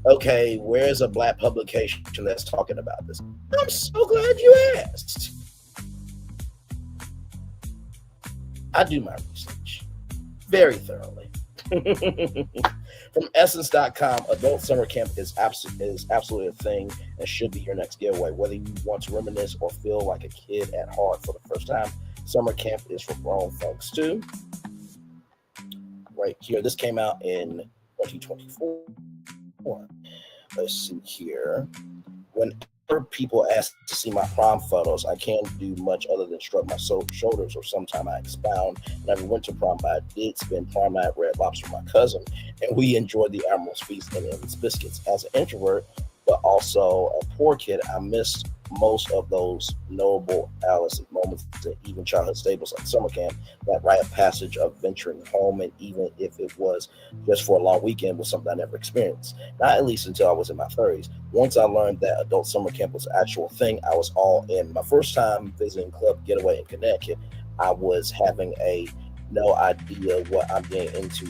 okay, where's a black publication that's talking about this? I'm so glad you asked. I do my research very thoroughly. From Essence.com, adult summer camp is absolutely a thing and should be your next getaway. Whether you want to reminisce or feel like a kid at heart for the first time, summer camp is for grown folks too. Right here, this came out in 2024. Let's see here. Whenever people ask to see my prom photos, I can't do much other than shrug my shoulders, or sometimes I expound. Never went to prom, but I did spend prom night at Red Lobster with my cousin, and we enjoyed the Admiral's Feast and Emmons biscuits. As an introvert, but also a poor kid, I missed most of those notable adolescent moments and even childhood staples like summer camp. That rite of passage of venturing home, and even if it was just for a long weekend, was something I never experienced. Not at least until I was in my 30s. Once I learned that adult summer camp was an actual thing, I was all in. My first time visiting Club Getaway in Connecticut, I was having no idea what I'm getting into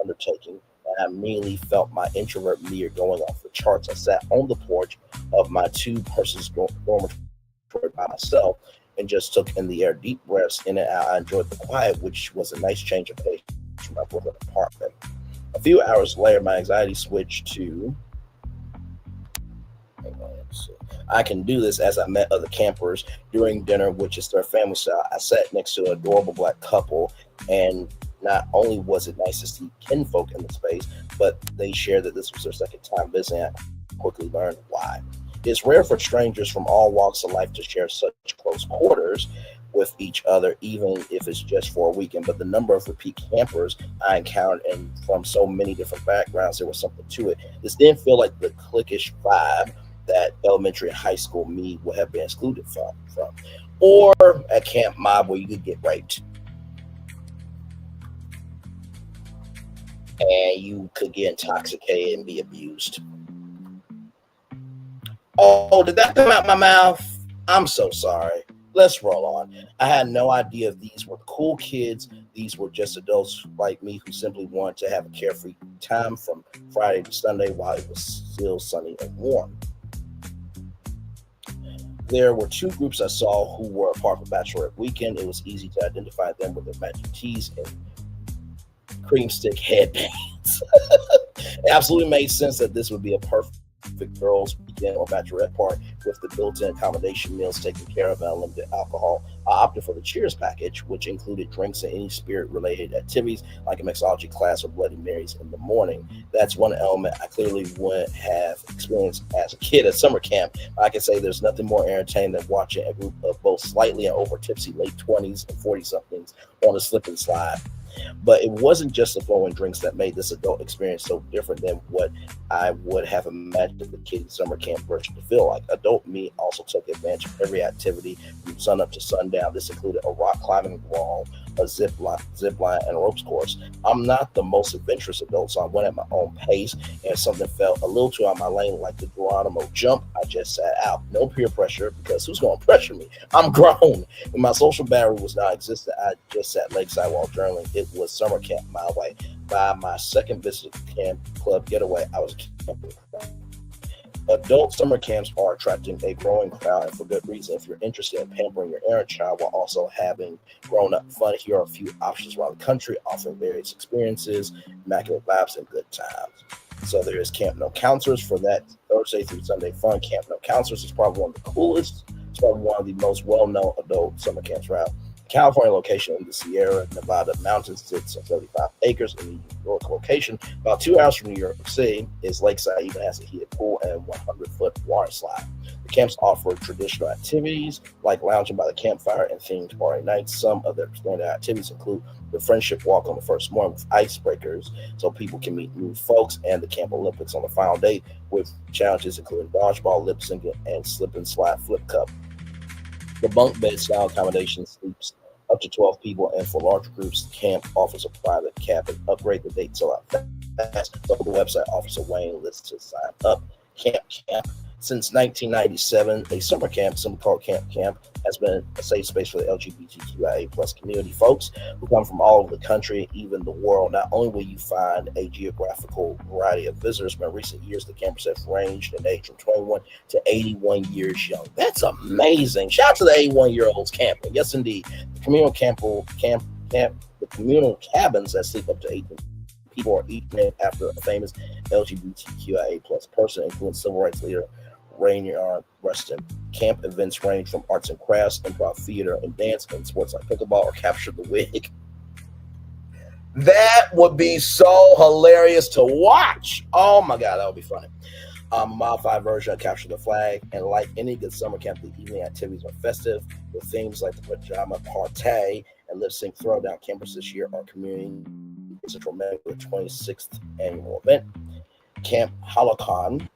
undertaking. I immediately felt my introvert meter going off the charts. I sat on the porch of my two-person dormitory by myself and just took in the air, deep breaths in and out. I enjoyed the quiet, which was a nice change of pace from my Brooklyn apartment. A few hours later, my anxiety switched to, I can do this, as I met other campers during dinner, which is their family style. I sat next to an adorable black couple, and not only was it nice to see kinfolk in the space, but they shared that this was their second time visiting. I quickly learned why. It's rare for strangers from all walks of life to share such close quarters with each other, even if it's just for a weekend. But the number of repeat campers I encountered, and from so many different backgrounds, there was something to it. This didn't feel like the cliquish vibe that elementary and high school me would have been excluded from. Or at Camp Mob, where you could get raped. And you could get intoxicated and be abused. Oh, did that come out my mouth? I'm so sorry. Let's roll on. I had no idea these were cool kids. These were just adults like me who simply wanted to have a carefree time from Friday to Sunday while it was still sunny and warm. There were two groups I saw who were a part of the Bachelorette weekend. It was easy to identify them with their matching tees and cream stick headbands. It absolutely made sense that this would be a perfect girls' weekend or bachelorette party with the built-in accommodation, meals taken care of, and unlimited alcohol. I opted for the Cheers package, which included drinks and any spirit-related activities like a mixology class or Bloody Marys in the morning. That's one element I clearly wouldn't have experienced as a kid at summer camp. I can say there's nothing more entertaining than watching a group of both slightly and over tipsy late 20s and 40-somethings on a slip and slide. But it wasn't just the flowing drinks that made this adult experience so different than what I would have imagined the kid summer camp version to feel like. Adult me also took advantage of every activity from sun up to sundown. This included a rock climbing wall, a zip line, and a ropes course. I'm not the most adventurous adult, so I went at my own pace, and if something felt a little too out of my lane, like the Geronimo jump, I just sat out. No peer pressure, because who's going to pressure me? I'm grown. When my social battery was non-existent, I just sat lakeside while journaling. It was summer camp my way. By my second visit to Camp Club Getaway, I was camping. Adult summer camps are attracting a growing crowd, and for good reason. If you're interested in pampering your inner child while also having grown-up fun, here are a few options around the country offering various experiences, immaculate vibes, and good times. So there is Camp No Counselors for that Thursday through Sunday fun. Camp No Counselors is probably one of the coolest. It's probably one of the most well-known adult summer camps around. California location in the Sierra Nevada mountains sits on 35 acres. In the New York location, about 2 hours from New York City, is lakeside, even has a heated pool and 100-foot water slide. The camps offer traditional activities like lounging by the campfire and themed party nights. Some of their standard activities include the Friendship Walk on the first morning with icebreakers so people can meet new folks, and the Camp Olympics on the final day with challenges including dodgeball, lip syncing, and slip and slide flip cup. The bunk bed style accommodation sleeps up to 12 people, and for larger groups, the camp offers a private cabin upgrade. The date sell out fast, so the website offers a waiting list to sign up. Camp. Since 1997, a summer camp, simply called Camp, has been a safe space for the LGBTQIA plus community. Folks who come from all over the country, even the world. Not only will you find a geographical variety of visitors, but in recent years, the campers have ranged in age from 21 to 81 years young. That's amazing. Shout out to the 81-year-olds camping. Yes, indeed. The communal the communal cabins that sleep up to 18 people are each named after a famous LGBTQIA plus person, including civil rights leader Rainier Rustin. Camp events range from arts and crafts, improv theater, and dance, and sports like pickleball or capture the wig. That would be so hilarious to watch. Oh my God, that would be funny. Modified version of Capture the Flag, and like any good summer camp, the evening activities are festive with themes like the pajama party and lip sync throwdown. Campers this year are community Central America, the 26th annual event. Camp Halakon.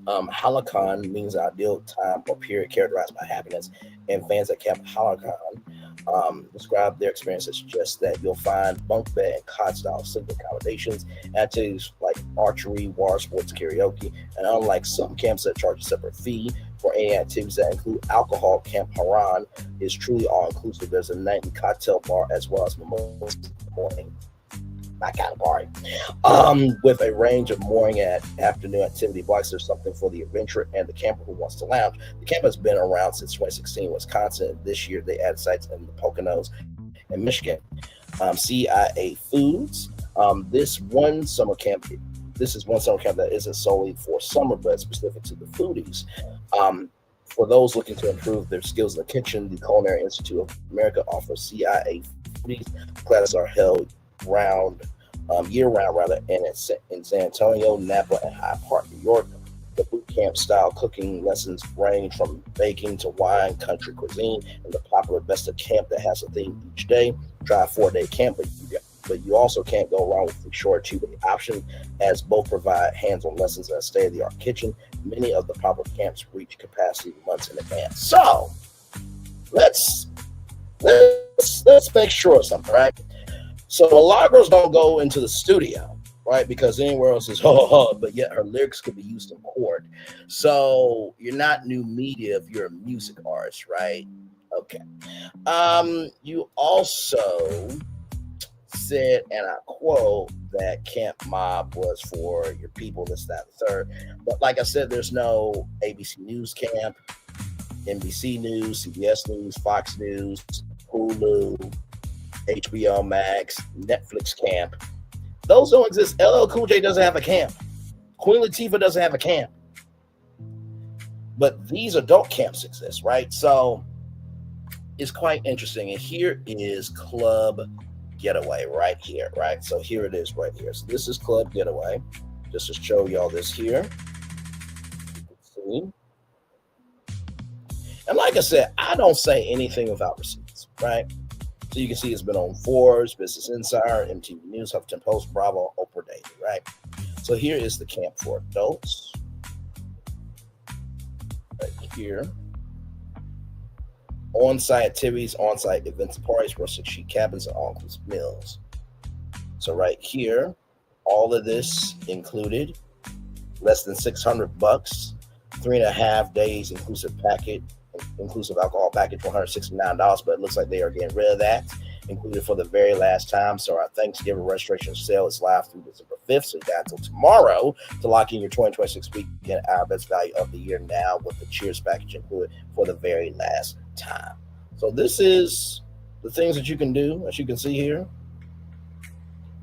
Halakon means ideal time or period characterized by happiness, and fans at Camp Halakon describe their experience as just that. You'll find bunk bed and cot style sleeping accommodations, activities like archery, water sports, karaoke, and unlike some camps that charge a separate fee for any activities that include alcohol, Camp Haran is truly all inclusive. There's a night and cocktail bar as well as mimosas in the morning. My kind of party. With a range of morning and afternoon activity blocks, there's something for the adventurer and the camper who wants to lounge. The camp has been around since 2016 in Wisconsin. This year, they added sites in the Poconos and Michigan. CIA Foods. This is one summer camp that isn't solely for summer, but specific to the foodies. For those looking to improve their skills in the kitchen, the Culinary Institute of America offers CIA Foodies. Classes are held year-round, in San Antonio, Napa, and Hyde Park, New York. The boot camp style cooking lessons range from baking to wine, country cuisine, and the popular Best of Camp that has a theme each day. Try a 4-day camp, but you also can't go wrong with the short 2-day option, as both provide hands-on lessons and a state-of-the-art kitchen. Many of the popular camps reach capacity months in advance. So let's make sure of something, right? So a lot of girls don't go into the studio, right? Because anywhere else is but yet her lyrics could be used in court. So you're not new media if you're a music artist, right? Okay. You also said, and I quote, that Camp Mob was for your people, this, that, and third. But like I said, there's no ABC News Camp, NBC News, CBS News, Fox News, Hulu, HBO Max, Netflix camp. Those don't exist. LL Cool J doesn't have a camp. Queen Latifah doesn't have a camp. But these adult camps exist, right? So it's quite interesting. And here is Club Getaway right here, right? So here it is right here. So this is Club Getaway. Just to show y'all this here. You can see. And like I said, I don't say anything without receipts, right? So you can see it's been on Forbes, Business Insider, MTV News, Huffington Post, Bravo, Oprah Daily, right? So here is the camp for adults. Right here. On-site activities, on-site events, parties, rustic chic cabins, and all-inclusive meals. So right here, all of this included, less than $600, 3.5 days inclusive alcohol package, $169, but it looks like they are getting rid of that. included for the very last time. So our Thanksgiving registration sale is live through December 5th. So you got until tomorrow to lock in your 2026 weekend our best value of the year now with the Cheers package included for the very last time. So this is the things that you can do, as you can see here.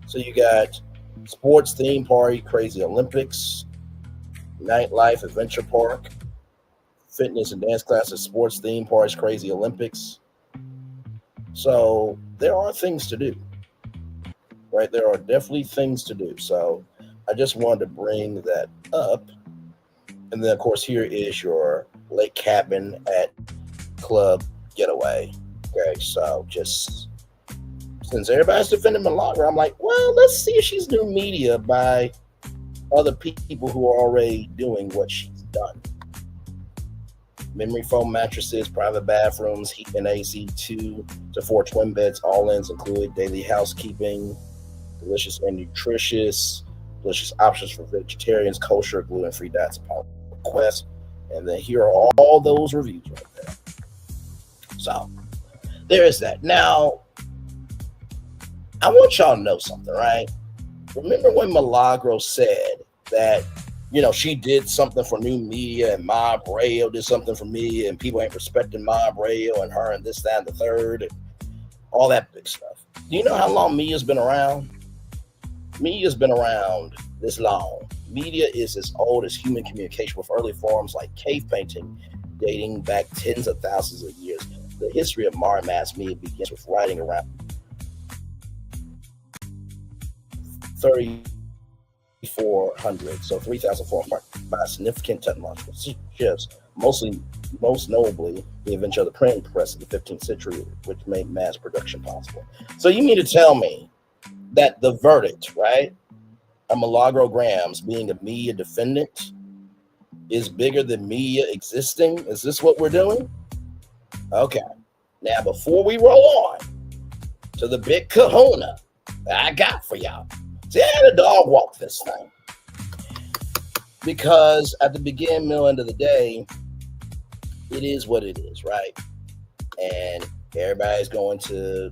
So you got sports theme party, crazy Olympics, nightlife, adventure park, fitness and dance classes, sports theme parties, crazy Olympics. So there are things to do, right? There are definitely things to do. So I just wanted to bring that up. And then, of course, here is your lake cabin at club getaway. Okay, so just since everybody's defending Milagro, I'm like, well, let's see if she's new media by other people who are already doing what she's done. Memory foam mattresses, private bathrooms, heat and AC, 2 to 4 twin beds, all-ins included, daily housekeeping, delicious and nutritious, delicious options for vegetarians, kosher, gluten-free diets upon request. And then here are all those reviews right there. So there is that. Now, I want y'all to know something, right? Remember when Milagro said that, you know, she did something for new media and Mob Radio did something for me and people ain't respecting Mob Radio and her and this, that, and the third, and all that big stuff. Do you know how long media's been around? Media's been around this long. Media is as old as human communication, with early forms like cave painting dating back tens of thousands of years. The history of modern mass media begins with writing around 3,400, so 3,400 by significant technological shifts, most notably the invention of the printing press in the 15th century, which made mass production possible. So you mean to tell me that the verdict, right, of Milagro Gramz being a media defendant is bigger than media existing? Is this what we're doing? Okay. Now, before we roll on to the big kahuna that I got for y'all, see, I had a dog walk this thing because at the beginning, middle, end of the day, it is what it is, right? And everybody's going to,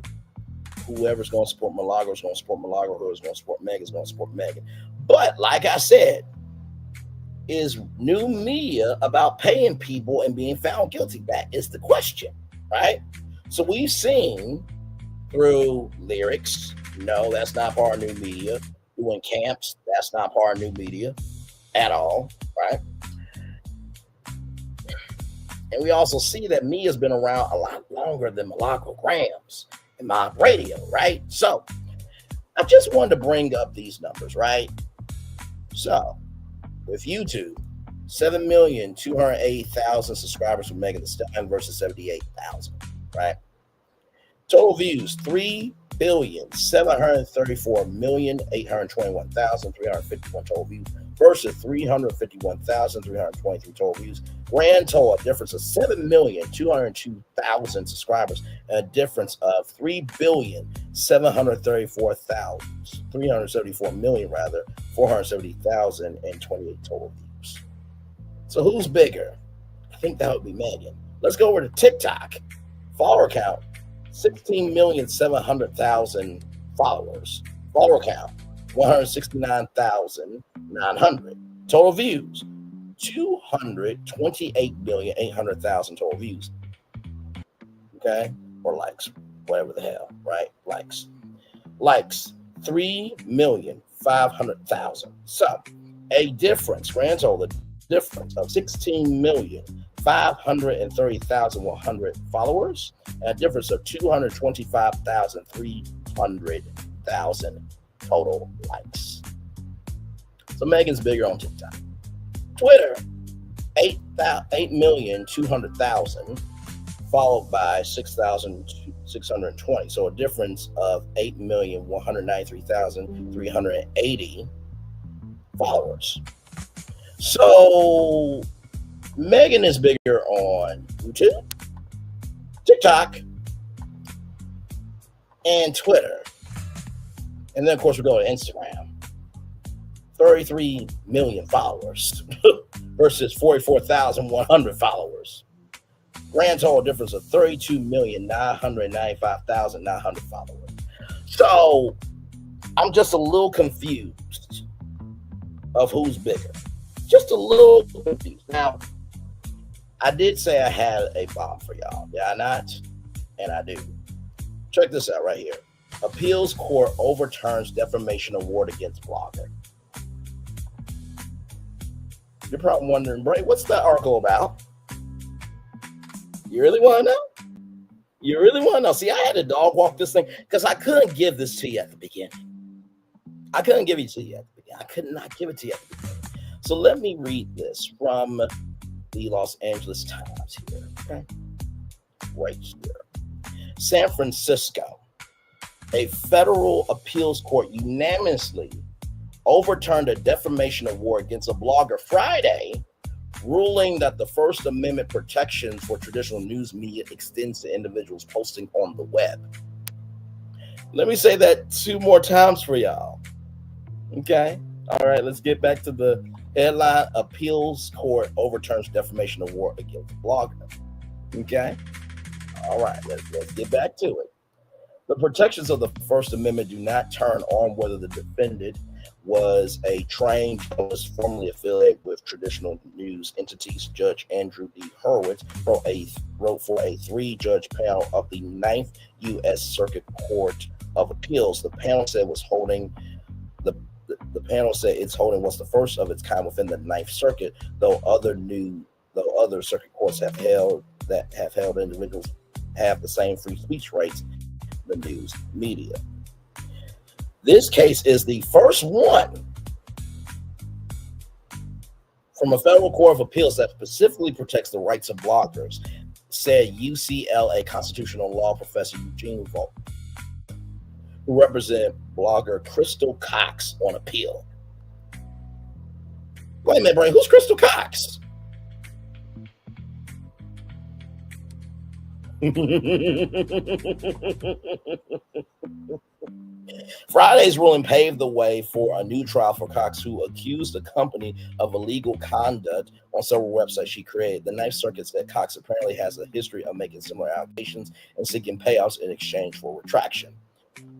whoever's going to support Milagro is going to support Milagro, whoever's going to support Megan is going to support Megan. But like I said, is new media about paying people and being found guilty? That is the question, right? So we've seen through lyrics, no, that's not part of new media. Doing camps, that's not part of new media at all, right? And we also see that media's been around a lot longer than Milagro Gramz and Mob Radio, right? So I just wanted to bring up these numbers, right? So with YouTube, 7,208,000 subscribers for Megan Thee Stallion versus 78,000, right? Total views, 3,734,821,351 total views versus 351,323 total views. Grand total, a difference of 7,202,000 subscribers and a difference of 3,734,470,028 total views. So who's bigger? I think that would be Megan. Let's go over to TikTok. Follower count, 16,700,000 followers. Follower count, 169,900. Total views, 228,800,000 total views. Okay? Or likes, whatever the hell, right? Likes, 3,500,000. So a difference, grand total, difference of 16,530,100 followers, and a difference of 225,300,000 total likes. So Megan's bigger on TikTok. Twitter, 8,200,000, followed by 6,620. So a difference of 8,193,380 followers. So Megan is bigger on YouTube, TikTok, and Twitter. And then, of course, we go to Instagram. 33 million followers versus 44,100 followers. Grand total difference of 32,995,900 followers. So I'm just a little confused of who's bigger. Just a little confused. Now, I did say I had a bomb for y'all. Did I not? And I do. Check this out right here. Appeals court overturns defamation award against blogger. You're probably wondering, Bray, what's that article about? You really want to know? You really want to know? See, I had to dog walk this thing because I couldn't give this to you at the beginning. I couldn't give it to you at the beginning. I could not give it to you at the beginning. So let me read this from the Los Angeles Times here. Okay? Right here. San Francisco. A federal appeals court unanimously overturned a defamation award against a blogger Friday, ruling that the First Amendment protections for traditional news media extends to individuals posting on the web. Let me say that 2 more times for y'all. Okay? All right, let's get back to the headline. Appeals court overturns defamation award against blogger. Okay? All right, let's get back to it. The protections of the First Amendment do not turn on whether the defendant was a trained journalist formerly affiliated with traditional news entities. Judge Andrew D. Hurwitz wrote for a 3-judge panel of the 9th U.S. Circuit Court of Appeals. The panel said it's holding what's the first of its kind within the 9th Circuit, though other circuit courts have held individuals have the same free speech rights in the news media. This case is the first one from a federal court of appeals that specifically protects the rights of bloggers, said UCLA constitutional law professor Eugene Volk, who represent blogger Crystal Cox on appeal. Wait a minute, Brian, who's Crystal Cox? Friday's ruling paved the way for a new trial for Cox, who accused the company of illegal conduct on several websites she created. The 9th Circuit said Cox apparently has a history of making similar allegations and seeking payouts in exchange for retraction.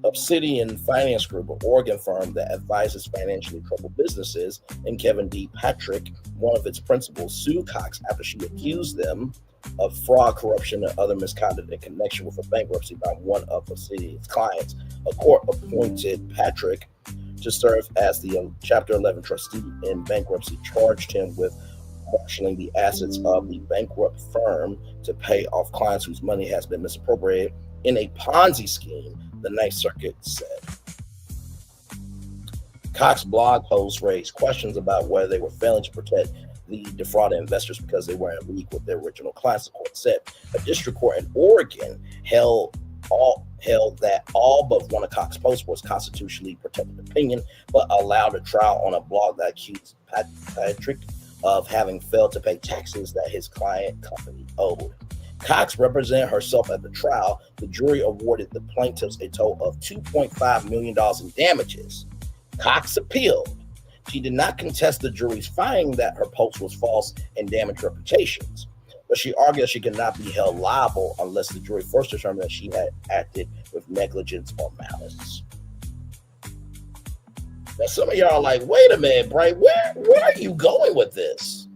Obsidian Finance Group, an Oregon firm that advises financially troubled businesses, and Kevin D. Patrick, one of its principals, sued Cox after she accused them of fraud, corruption, and other misconduct in connection with a bankruptcy by one of Obsidian's clients. A court appointed Patrick to serve as the Chapter 11 trustee in bankruptcy, charged him with marshaling the assets of the bankrupt firm to pay off clients whose money has been misappropriated in a Ponzi scheme, the 9th Circuit said. Cox's blog posts raised questions about whether they were failing to protect the defrauded investors because they were in league with their original clients, the court said. A district court in Oregon held that all but one of Cox's posts was constitutionally protected opinion, but allowed a trial on a blog that accused Patrick of having failed to pay taxes that his client company owed. Cox represented herself at the trial. The jury awarded the plaintiffs a total of $2.5 million in damages. Cox appealed. She did not contest the jury's finding that her post was false and damaged reputations, but she argued she could not be held liable unless the jury first determined that she had acted with negligence or malice. Now, some of y'all are like, wait a minute, Bright, where are you going with this?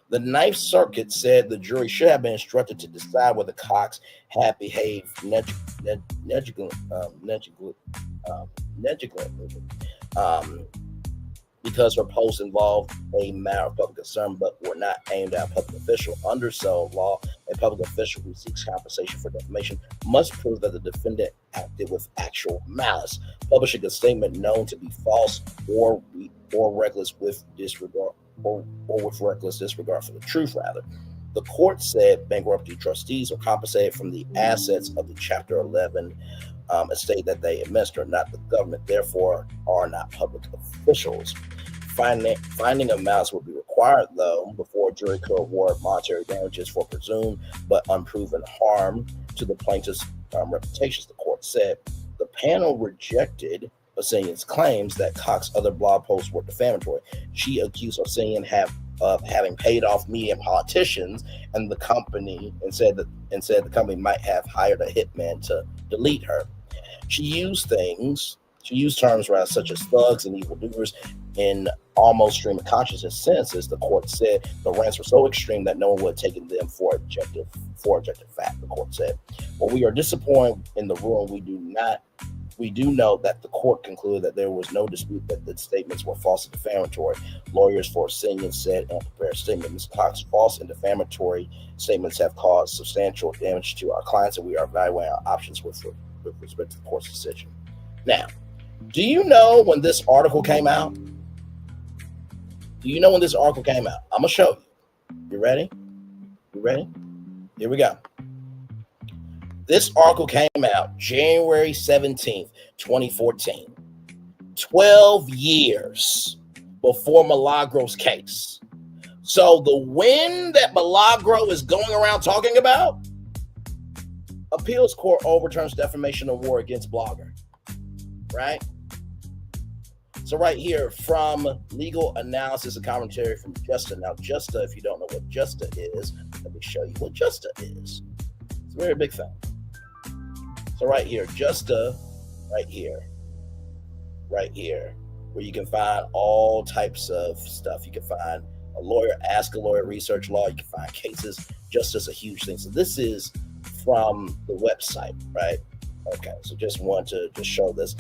The 9th Circuit said the jury should have been instructed to decide whether Cox had behaved negligently, because her posts involved a matter of public concern but were not aimed at a public official. Under so law, a public official who seeks compensation for defamation must prove that the defendant acted with actual malice, publishing a statement known to be false or reckless with disregard or with reckless disregard for the truth, rather. The court said bankruptcy trustees are compensated from the assets of the Chapter 11 estate that they administer, not the government, therefore are not public officials. Finding of malice would be required, though, before a jury could award monetary damages for presumed but unproven harm to the plaintiff's reputations, the court said. The panel rejected Obsidian's claims that Cox's other blog posts were defamatory. She accused Obsidian of having paid off media and politicians, and the company said the company might have hired a hitman to delete her. She used terms such as thugs and evildoers in almost stream of consciousness sentences. The court said the rants were so extreme that no one would have taken them for objective fact, the court said. While we are disappointed in the ruling, we do know that the court concluded that there was no dispute that the statements were false and defamatory. Lawyers for Sinian said in a prepared statement, Ms. Cox's false and defamatory statements have caused substantial damage to our clients, and we are evaluating our options with respect to the court's decision. Now, do you know when this article came out? I'm going to show you. You ready? Here we go. This article came out January 17th, 2014. 12 years before Milagro's case. So the win that Milagro is going around talking about, appeals court overturns defamation award against blogger. Right? So right here, from legal analysis and commentary from Justa. Now, Justa, if you don't know what Justa is, let me show you what Justa is. It's a very big thing. So right here, Justa, right here, where you can find all types of stuff. You can find a lawyer, ask a lawyer, research law. You can find cases. Justa's a huge thing. So this is from the website, right? Okay, so just want to just show this.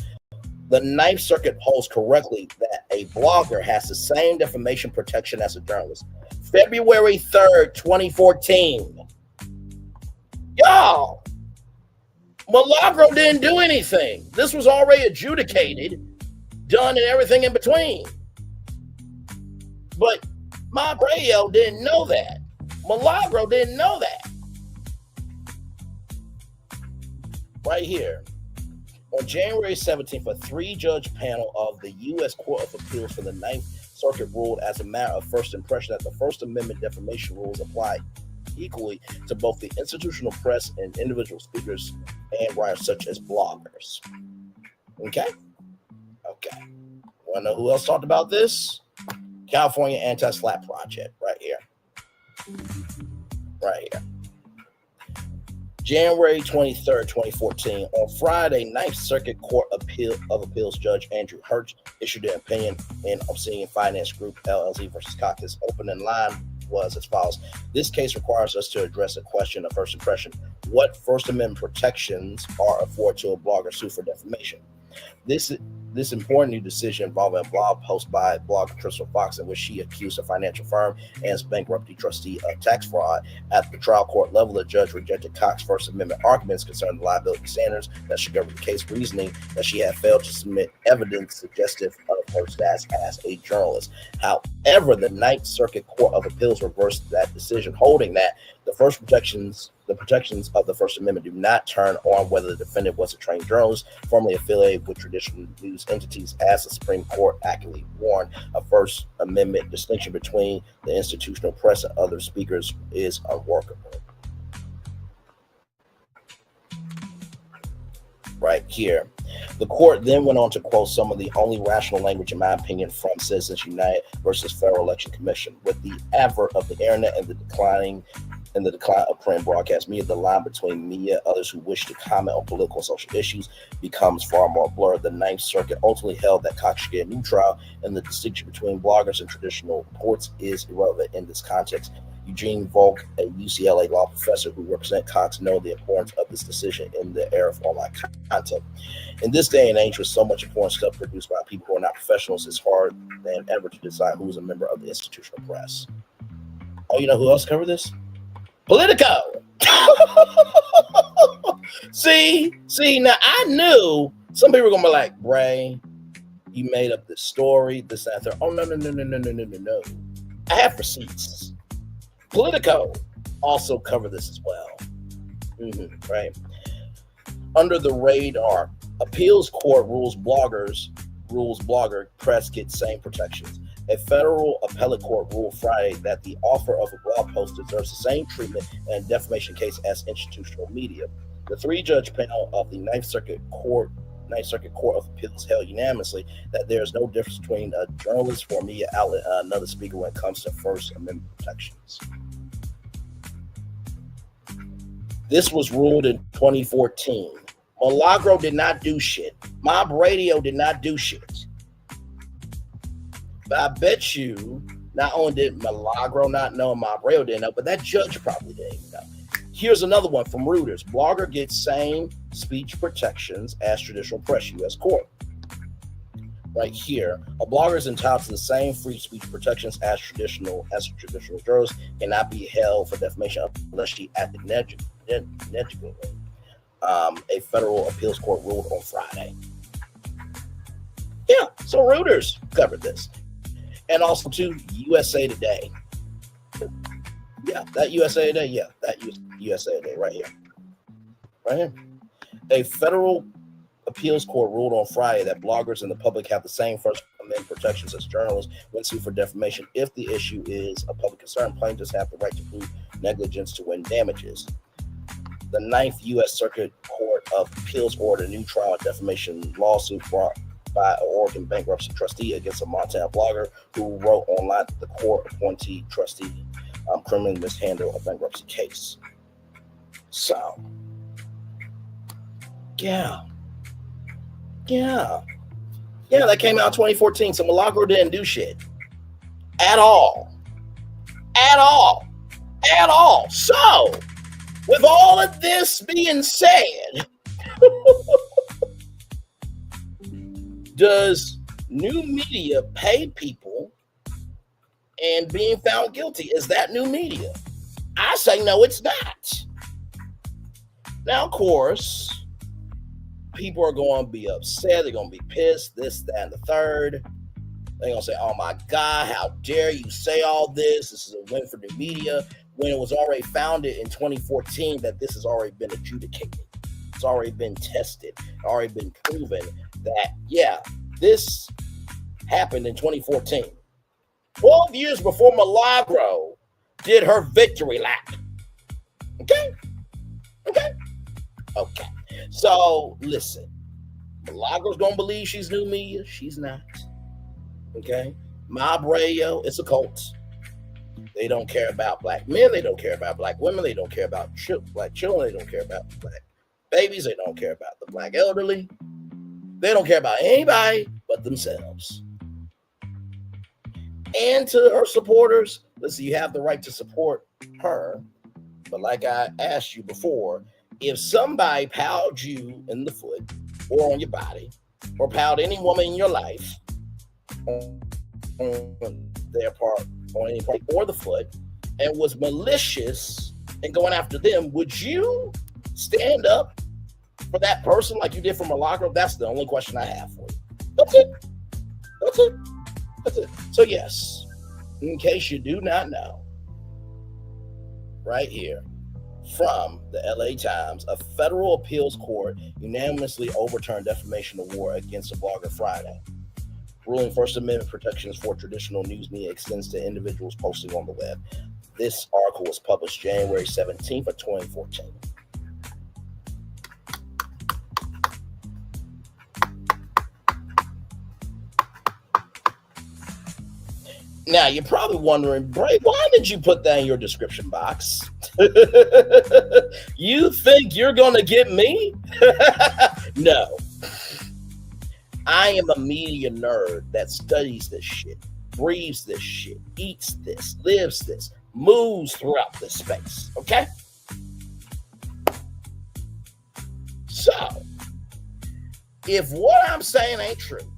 The Ninth Circuit holds correctly that a blogger has the same defamation protection as a journalist. February 3rd, 2014. Y'all, Milagro didn't do anything. This was already adjudicated, done, and everything in between. But my radio didn't know that. Milagro didn't know that. Right here. On January 17th, a 3-judge panel of the U.S. Court of Appeals for the Ninth Circuit ruled as a matter of first impression that the First Amendment defamation rules apply equally to both the institutional press and individual speakers and writers such as bloggers. Okay. Want to know who else talked about this? California Anti-SLAPP Project, right here. January 23rd, 2014. On Friday, Ninth Circuit Court of Appeals Judge Andrew Hertz issued an opinion in Obsidian Finance Group, LLC versus Cox. His opening line was as follows. This case requires us to address a question of first impression. What First Amendment protections are afforded to a blogger sued for defamation? This important new decision involving a blog post by blogger Crystal Fox in which she accused a financial firm and its bankruptcy trustee of tax fraud. At the trial court level, the judge rejected Cox's First Amendment arguments concerning the liability standards that should govern the case, reasoning that she had failed to submit evidence suggestive of her status as a journalist. However, the Ninth Circuit Court of Appeals reversed that decision, holding that the protections of the First Amendment do not turn on whether the defendant was a trained journalist formerly affiliated with traditional news entities, as the Supreme Court accurately warned. A First Amendment distinction between the institutional press and other speakers is unworkable. Right here. The court then went on to quote some of the only rational language, in my opinion, from Citizens United versus Federal Election Commission. With the advent of the internet and the decline of print broadcast media, the line between media, others who wish to comment on political and social issues, becomes far more blurred. The Ninth Circuit ultimately held that Cox should get a new trial, and the distinction between bloggers and traditional reports is irrelevant in this context. Eugene Volk, a UCLA law professor who represents Cox, know the importance of this decision in the era of online content. In this day and age, with so much important stuff produced by people who are not professionals, it's hard than ever to decide who is a member of the institutional press. Oh, you know who else covered this? Politico. See, now I knew some people were gonna be like, Bray, you made up this story, this, that, that. Oh, no. I have receipts. Politico also covered this as well. Right. Under the radar, appeals court rules blogger press gets same protections. A federal appellate court ruled Friday that the author of a blog post deserves the same treatment in a defamation case as institutional media. The 3-judge panel of the Ninth Circuit Ninth Circuit Court of Appeals held unanimously that there is no difference between a journalist or a media outlet and another speaker when it comes to First Amendment protections. This was ruled in 2014. Milagro did not do shit. Mob Radio did not do shit. But I bet you not only did Milagro not know and Mob Radio didn't know, but that judge probably didn't even know. Here's another one from Reuters. Blogger gets same speech protections as traditional press, U.S. court. Right here, a blogger is entitled to the same free speech protections as traditional journalists, cannot be held for defamation unless she acted negligently. A federal appeals court ruled on Friday. Yeah, so Reuters covered this. And also, too, USA Today. Yeah, that USA Today. Yeah, that USA Today right here. Right here. A federal appeals court ruled on Friday that bloggers and the public have the same First Amendment protections as journalists when sued for defamation. If the issue is a public concern, plaintiffs have the right to prove negligence to win damages. The Ninth U.S. Circuit Court of Appeals ordered a new trial defamation lawsuit brought by an Oregon bankruptcy trustee against a Montana blogger who wrote online that the court appointee trustee criminally mishandled a bankruptcy case. So, yeah, that came out in 2014. So Milagro didn't do shit at all. So, with all of this being said, does new media pay people and being found guilty? Is that new media? I say no, it's not. Now, of course, people are going to be upset. They're going to be pissed, this, that, and the third. They're going to say, oh my God, how dare you say all this? This is a win for new media. When it was already founded in 2014 that this has already been adjudicated. It's already been tested, already been proven that, yeah, this happened in 2014. 12 years before Milagro did her victory lap. Okay. So, listen, Milagro's going to believe she's new media. She's not. Okay. Mob Radio, it's a cult. They don't care about black men. They don't care about black women. They don't care about black children. They don't care about black babies. They don't care about the black elderly. They don't care about anybody but themselves. And to her supporters, listen, you have the right to support her. But like I asked you before, if somebody powed you in the foot or on your body or powed any woman in your life on their part, on any part or the foot, and was malicious and going after them, would you stand up for that person like you did for Milagro? That's the only question I have for you. That's it. So yes, in case you do not know, right here from the LA Times, a federal appeals court unanimously overturned defamation award against a blogger Friday. Ruling First Amendment protections for traditional news media extends to individuals posting on the web. This article was published January 17th of 2014. Now, you're probably wondering, Bray, why did you put that in your description box? You think you're going to get me? No. I am a media nerd that studies this shit, breathes this shit, eats this, lives this, moves throughout this space, okay? So, if what I'm saying ain't true,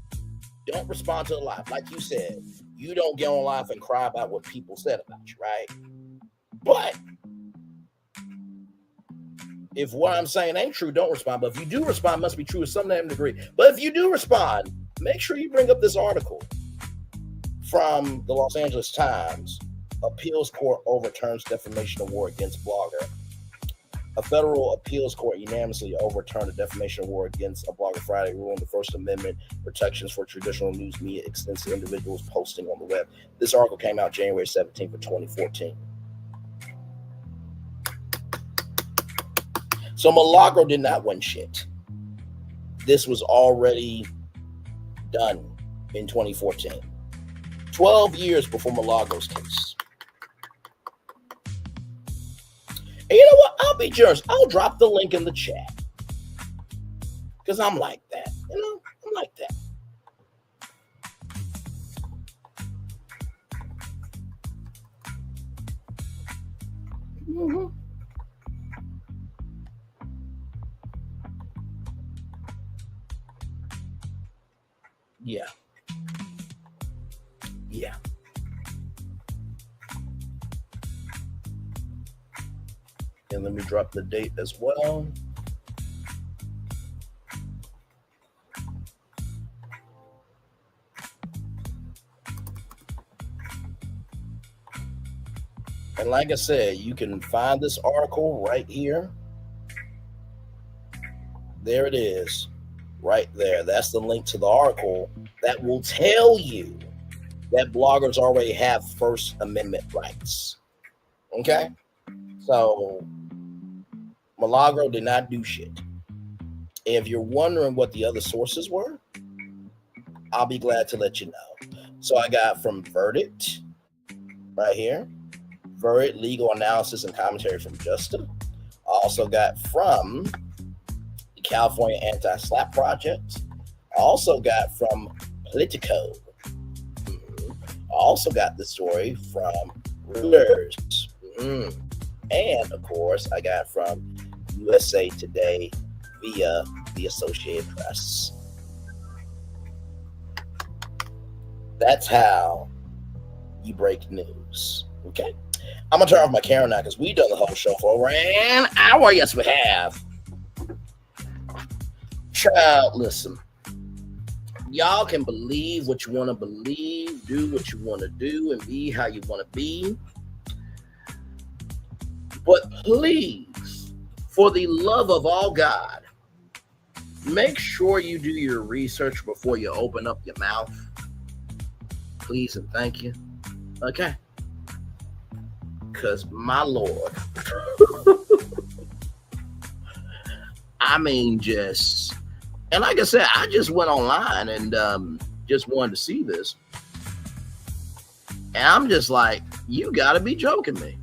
don't respond to the live. Like you said, you don't get on live and cry about what people said about you, right? But if what I'm saying ain't true, don't respond. But if you do respond, it must be true to some degree. But if you do respond, make sure you bring up this article from the Los Angeles Times. Appeals court overturns defamation award against blogger. A federal appeals court unanimously overturned a defamation award against a blogger Friday, ruling the First Amendment protections for traditional news media extends to individuals posting on the web. This article came out January 17th of 2014. So Milagro did not win shit. this was already done in 2014. 12 years before Milagro's case. And you know what? I'll be generous. I'll drop the link in the chat. Because I'm like that. You know, I'm like that. Mm-hmm. Yeah. Yeah. And let me drop the date as well. And like I said, you can find this article right here. There it is, right there. That's the link to the article that will tell you that bloggers already have First Amendment rights. Okay? So, Milagro did not do shit. If you're wondering what the other sources were, I'll be glad to let you know. So I got from Verdict, right here. Verdict, legal analysis and commentary from Justa. I also got from the California Anti-SLAPP Project. I also got from Politico. I also got the story from Reuters. And, of course, I got from USA Today via the Associated Press. That's how you break news. Okay? I'm going to turn off my camera now because we've done the whole show for over an hour. Yes, we have. Child, listen. Y'all can believe what you want to believe, do what you want to do, and be how you want to be. But please, for the love of all God, make sure you do your research before you open up your mouth. Please and thank you. Okay? Because my Lord, I mean, just, and like I said, I just went online and just wanted to see this. And I'm just like, you got to be joking me.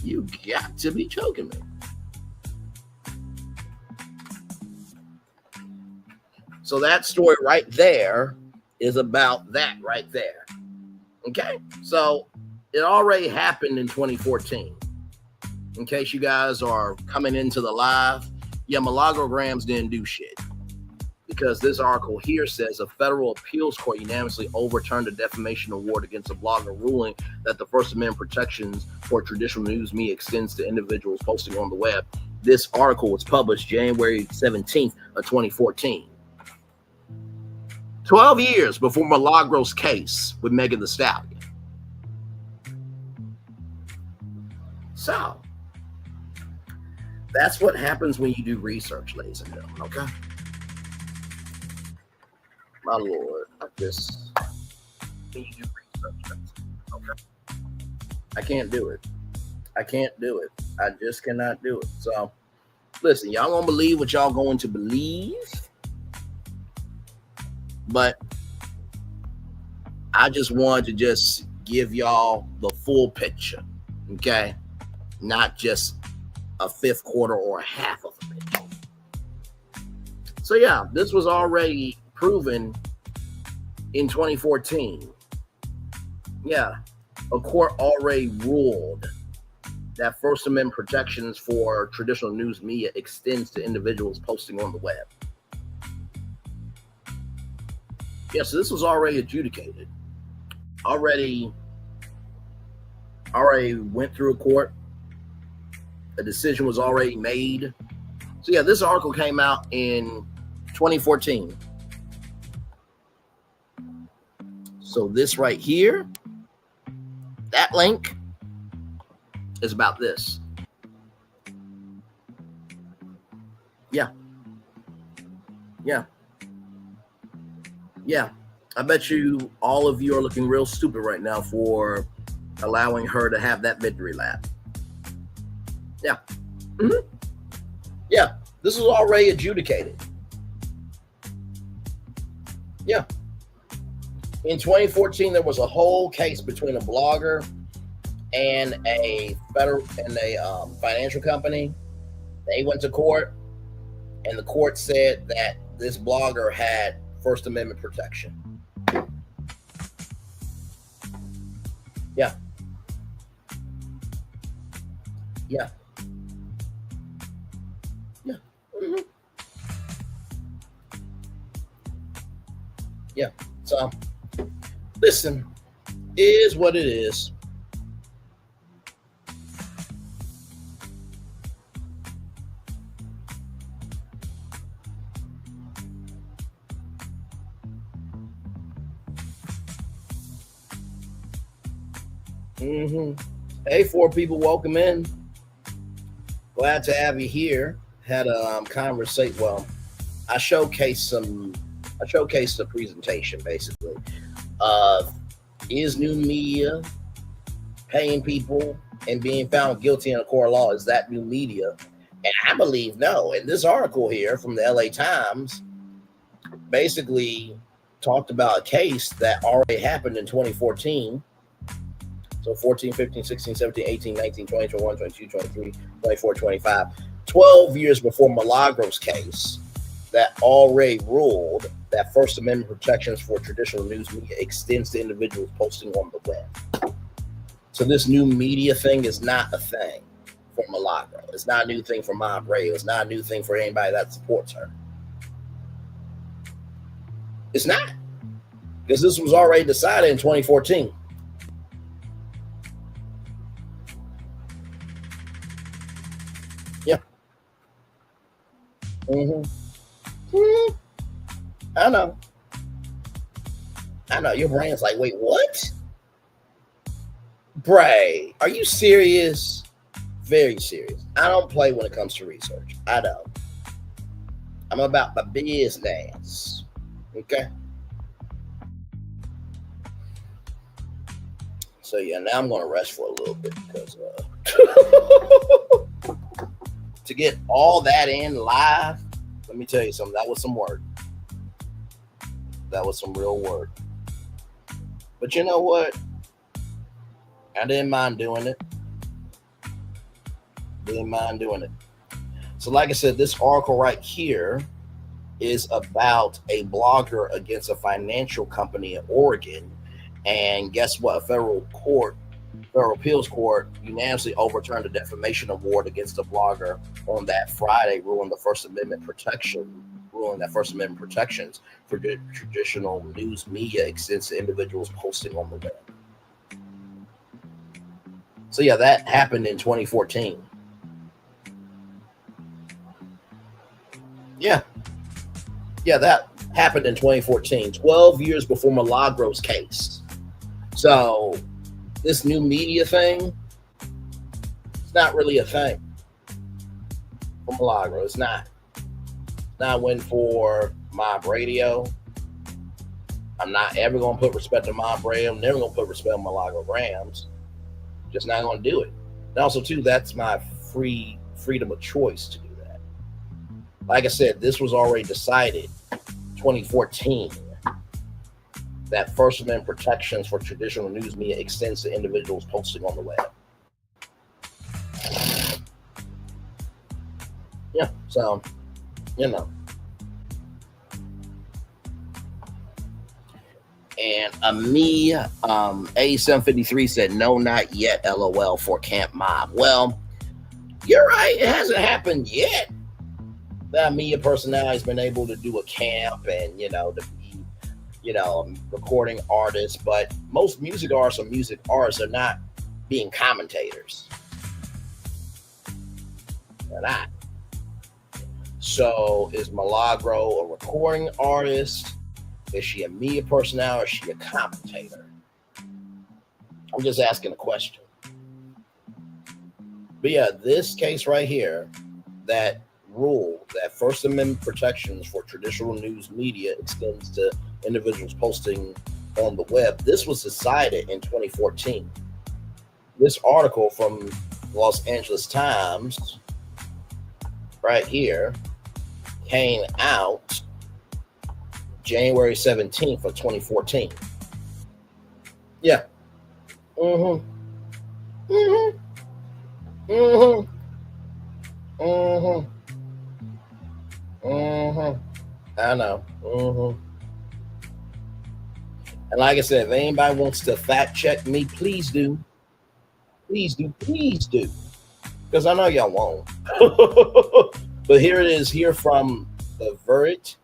You got to be joking me. So that story right there is about that right there. Okay? So it already happened in 2014. In case you guys are coming into the live, yeah, milagro Gramz didn't do shit. Because this article here says a federal appeals court unanimously overturned a defamation award against a blogger, ruling that the First Amendment protections for traditional news media extends to individuals posting on the web. This article was published January 17th of 2014. 12 years before Milagro's case with Megan Thee Stallion. So, that's what happens when you do research, ladies and gentlemen, okay? My Lord, when you do research, okay? I can't do it. I can't do it. I just cannot do it. So, listen, y'all gonna believe what y'all going to believe. But I just wanted to just give y'all the full picture, okay? Not just a fifth quarter or a half of a picture. So yeah, this was already proven in 2014. Yeah, a court already ruled that First Amendment protections for traditional news media extends to individuals posting on the web. Yeah, so this was already adjudicated. Already went through a court. A decision was already made. So yeah, this article came out in 2014. So this right here, that link is about this. Yeah. Yeah. Yeah, I bet you all of you are looking real stupid right now for allowing her to have that victory lap. Yeah. Mm-hmm. Yeah, this was already adjudicated. Yeah. In 2014, there was a whole case between a blogger and a financial company. They went to court, and the court said that this blogger had First Amendment protection. Yeah. Yeah. Yeah. Mm-hmm. Yeah. So, listen, is what it is. Hey, 4 people, welcome in. Glad to have you here. Had a conversation. Well, I showcased the presentation basically. Is new media paying people and being found guilty in a court of law? Is that new media? And I believe no. And this article here from the LA Times basically talked about a case that already happened in 2014. So 14, 15, 16, 17, 18, 19, 20, 21, 22, 23, 24, 25. 12 years before Milagro's case that already ruled that First Amendment protections for traditional news media extends to individuals posting on the web. So this new media thing is not a thing for Milagro. It's not a new thing for Mob Radio. It's not a new thing for anybody that supports her. It's not. Because this was already decided in 2014. Yeah. I know. Your brain's like, wait, what? Bray, are you serious? Very serious. I don't play when it comes to research. I don't. I'm about my business. Okay? So yeah, now I'm going to rest for a little bit because to get all that in live, let me tell you something. That was some work. That was some real work. But you know what? I didn't mind doing it. So like I said, this article right here is about a blogger against a financial company in Oregon. And guess what? A federal appeals court unanimously overturned the defamation award against the blogger on that Friday, ruling that First Amendment protections for traditional news media extends to individuals posting on the web. So yeah, that happened in 2014. Yeah, that happened in 2014, 12 years before Milagro's case. So this new media thing, it's not really a thing for Milagro. It's not. Not one for Mob Radio. I'm not ever going to put respect on Mob Radio. I'm never going to put respect on Milagro Gramz. Just not going to do it. And also, too, that's my freedom of choice to do that. Like I said, this was already decided 2014 that First Amendment protections for traditional news media extends to individuals posting on the web. Yeah, so, you know. And A753 said, no, not yet, LOL, for Camp Mob. Well, you're right. It hasn't happened yet. That media personality has been able to do a camp and, to be, recording artists. But most music artists are not being commentators. They're not. So is Milagro a recording artist? Is she a media personality or is she a commentator? I'm just asking a question. But yeah, this case right here that ruled that First Amendment protections for traditional news media extends to individuals posting on the web. This was decided in 2014. This article from Los Angeles Times right here came out January 17th of 2014. Yeah. Mm-hmm. Mm-hmm. Mm-hmm. Mm-hmm. Mm-hmm. I know. Mm-hmm. And like I said, if anybody wants to fact check me, please do. Please do. Please do. Because I know y'all won't. But here it is, here from the verdict,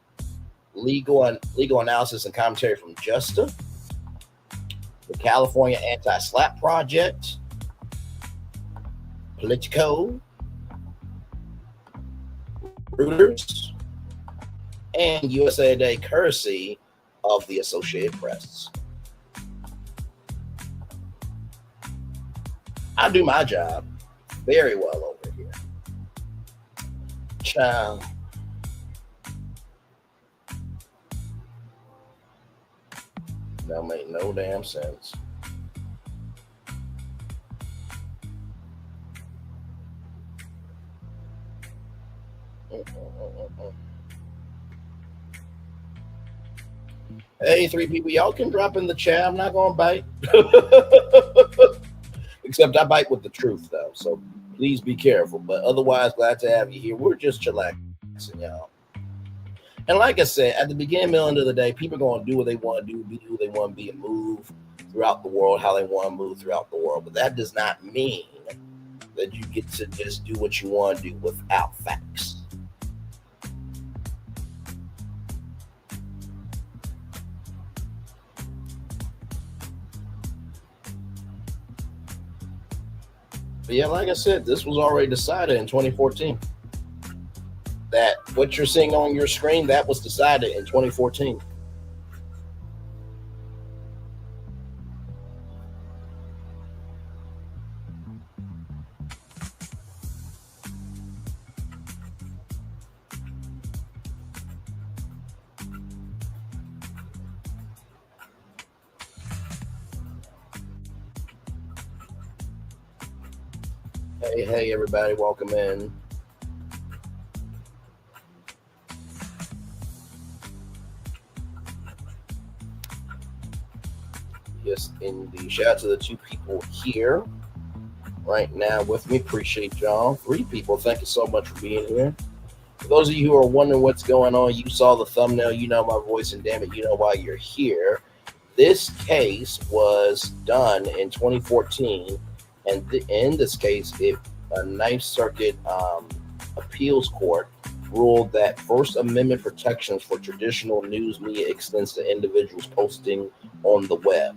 legal analysis and commentary from Justa, the California Anti-SLAPP Project, Politico, Reuters, and USA Today, courtesy of the Associated Press. I do my job very well over here. Child. That make no damn sense. Hey, 3 people, y'all can drop in the chat. I'm not gonna bite. Except I bite with the truth, though. So please be careful. But otherwise, glad to have you here. We're just chillaxing, y'all. And like I said, at the beginning, middle, end of the day, people are going to do what they want to do, be who they want to be, and move throughout the world how they want to move throughout the world. But that does not mean that you get to just do what you want to do without facts. But yeah, like I said, this was already decided in 2014. That what you're seeing on your screen, that was decided in 2014. Hey, everybody, welcome in. Yes, indeed. Shout out to the 2 people here right now with me. Appreciate y'all. 3 people, thank you so much for being here. For those of you who are wondering what's going on, you saw the thumbnail, you know my voice, and damn it, you know why you're here. This case was done in 2014, and in this case, a Ninth Circuit appeals court ruled that First Amendment protections for traditional news media extends to individuals posting on the web.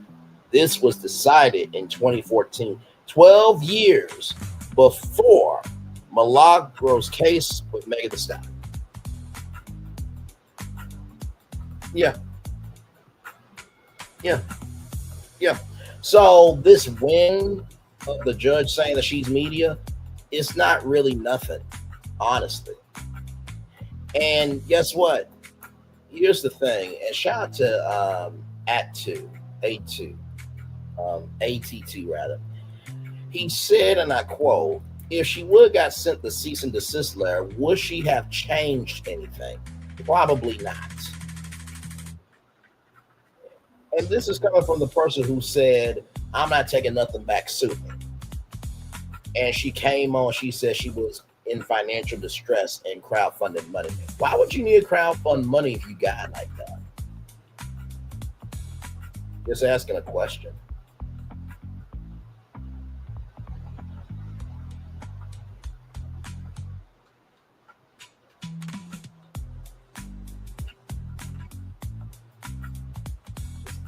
This was decided in 2014, 12 years before Milagro's case with Megan Thee Stallion. Yeah. So this win of the judge saying that she's media, it's not really nothing, honestly. And guess what? Here's the thing. And shout out to AT2 rather. He said, and I quote, if she would have got sent the cease and desist letter, would she have changed anything? Probably not. And this is coming from the person who said, I'm not taking nothing back soon. And she came on, she said she was in financial distress and crowdfunded money. Why would you need to crowdfund money if you got like that? Just asking a question.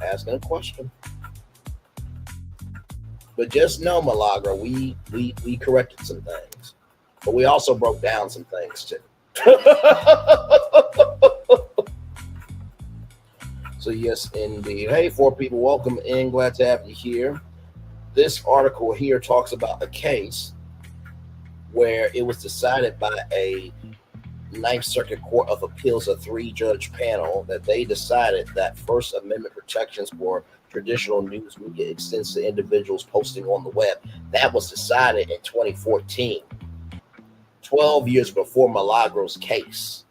Asking a question. But just know, Milagro, we corrected some things, but we also broke down some things too. So yes, indeed. Hey, 4 people, welcome in. Glad to have you here. This article here talks about a case where it was decided by a Ninth Circuit Court of Appeals, a 3-judge panel, that they decided that First Amendment protections for traditional news media extends to individuals posting on the web. That was decided in 2014, 12 years before Milagro's case.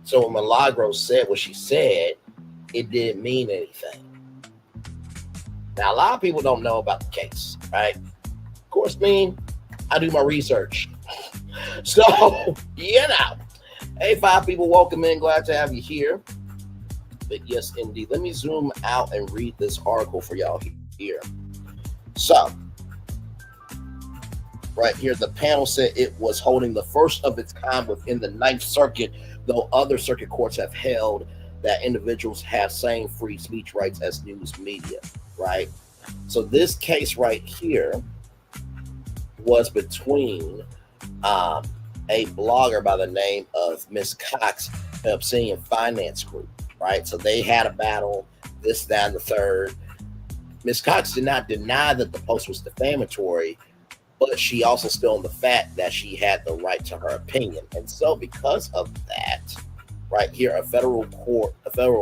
So when Milagro said what she said, it didn't mean anything. Now, a lot of people don't know about the case, right? Of course, I do my research. So, hey, 5 people, welcome in. Glad to have you here. But yes, indeed. Let me zoom out and read this article for y'all here. So, right here, the panel said it was holding the first of its kind within the 9th Circuit, though other circuit courts have held that individuals have same free speech rights as news media, right? So this case right here was between a blogger by the name of Miss Cox and Obsidian Finance Group, right? So they had a battle, this, that, and the third. Miss Cox did not deny that the post was defamatory, but she also stood on the fact that she had the right to her opinion. And so because of that, right here, a federal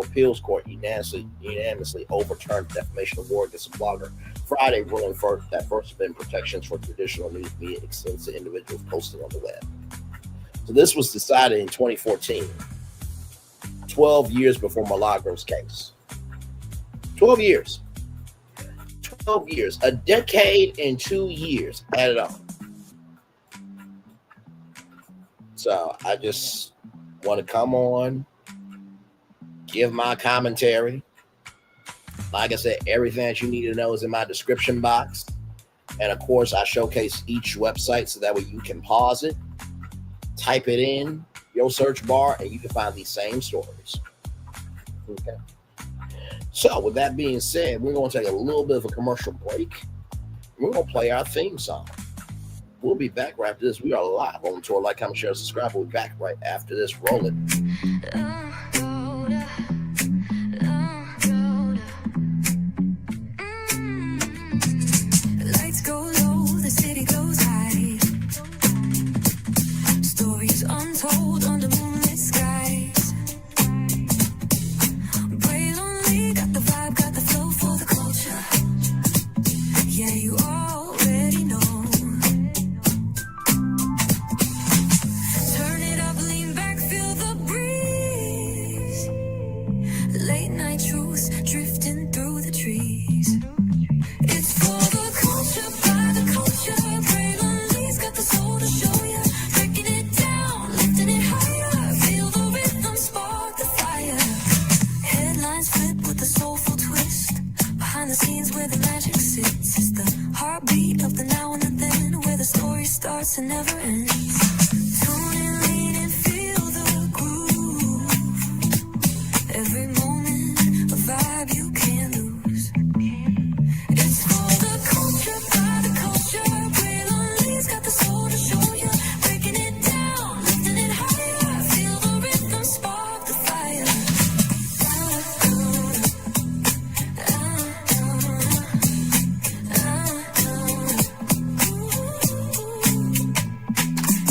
appeals court unanimously overturned the defamation award against a blogger Friday, ruling that First Amendment protections for traditional news media extends to individuals posting on the web. So this was decided in 2014, 12 years before Milagro's case. 12 years. 12 years. A decade and 2 years added up. So I just want to come on, give my commentary. Like I said, everything that you need to know is in my description box. And of course, I showcase each website so that way you can pause it, type it in your search bar, and you can find these same stories. Okay. So with that being said, we're going to take a little bit of a commercial break. We're going to play our theme song. We'll be back right after this. We are live on tour. Like, comment, share, subscribe. We'll be back right after this. Roll it. Lights go low, the city goes high. Stories untold under moonlit skies. Pray lonely, got the vibe, got the flow for the culture. Yeah, you already know. Turn it up, lean back, feel the breeze. Late night truths drifting through the trees. It's for the culture, by the culture. Pray lonely's got the soul to show ya. Breaking it down, lifting it higher. Feel the rhythm, spark the fire. Headlines flip with a soulful twist. Behind the scenes where the magic sits. It's the heartbeat of the now and the then, where the story starts and never ends. Tune in, lean and feel the groove. Every moment, a vibe you can't lose. It's for the culture, by the culture. Pray lonely's got the soul to show ya. Breaking it down, lifting it higher. Feel the rhythm, spark the fire.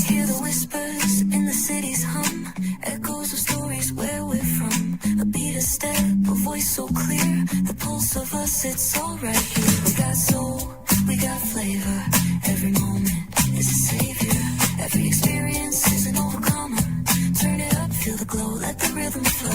Hear the whispers in the city's hum. Echoes of stories where we're from. A beat, a step, a voice so clear. The pulse of us, it's all right here. We got soul, we got flavor. Every moment is a savior. Every experience is an overcomer. Turn it up, feel the glow, let the rhythm flow.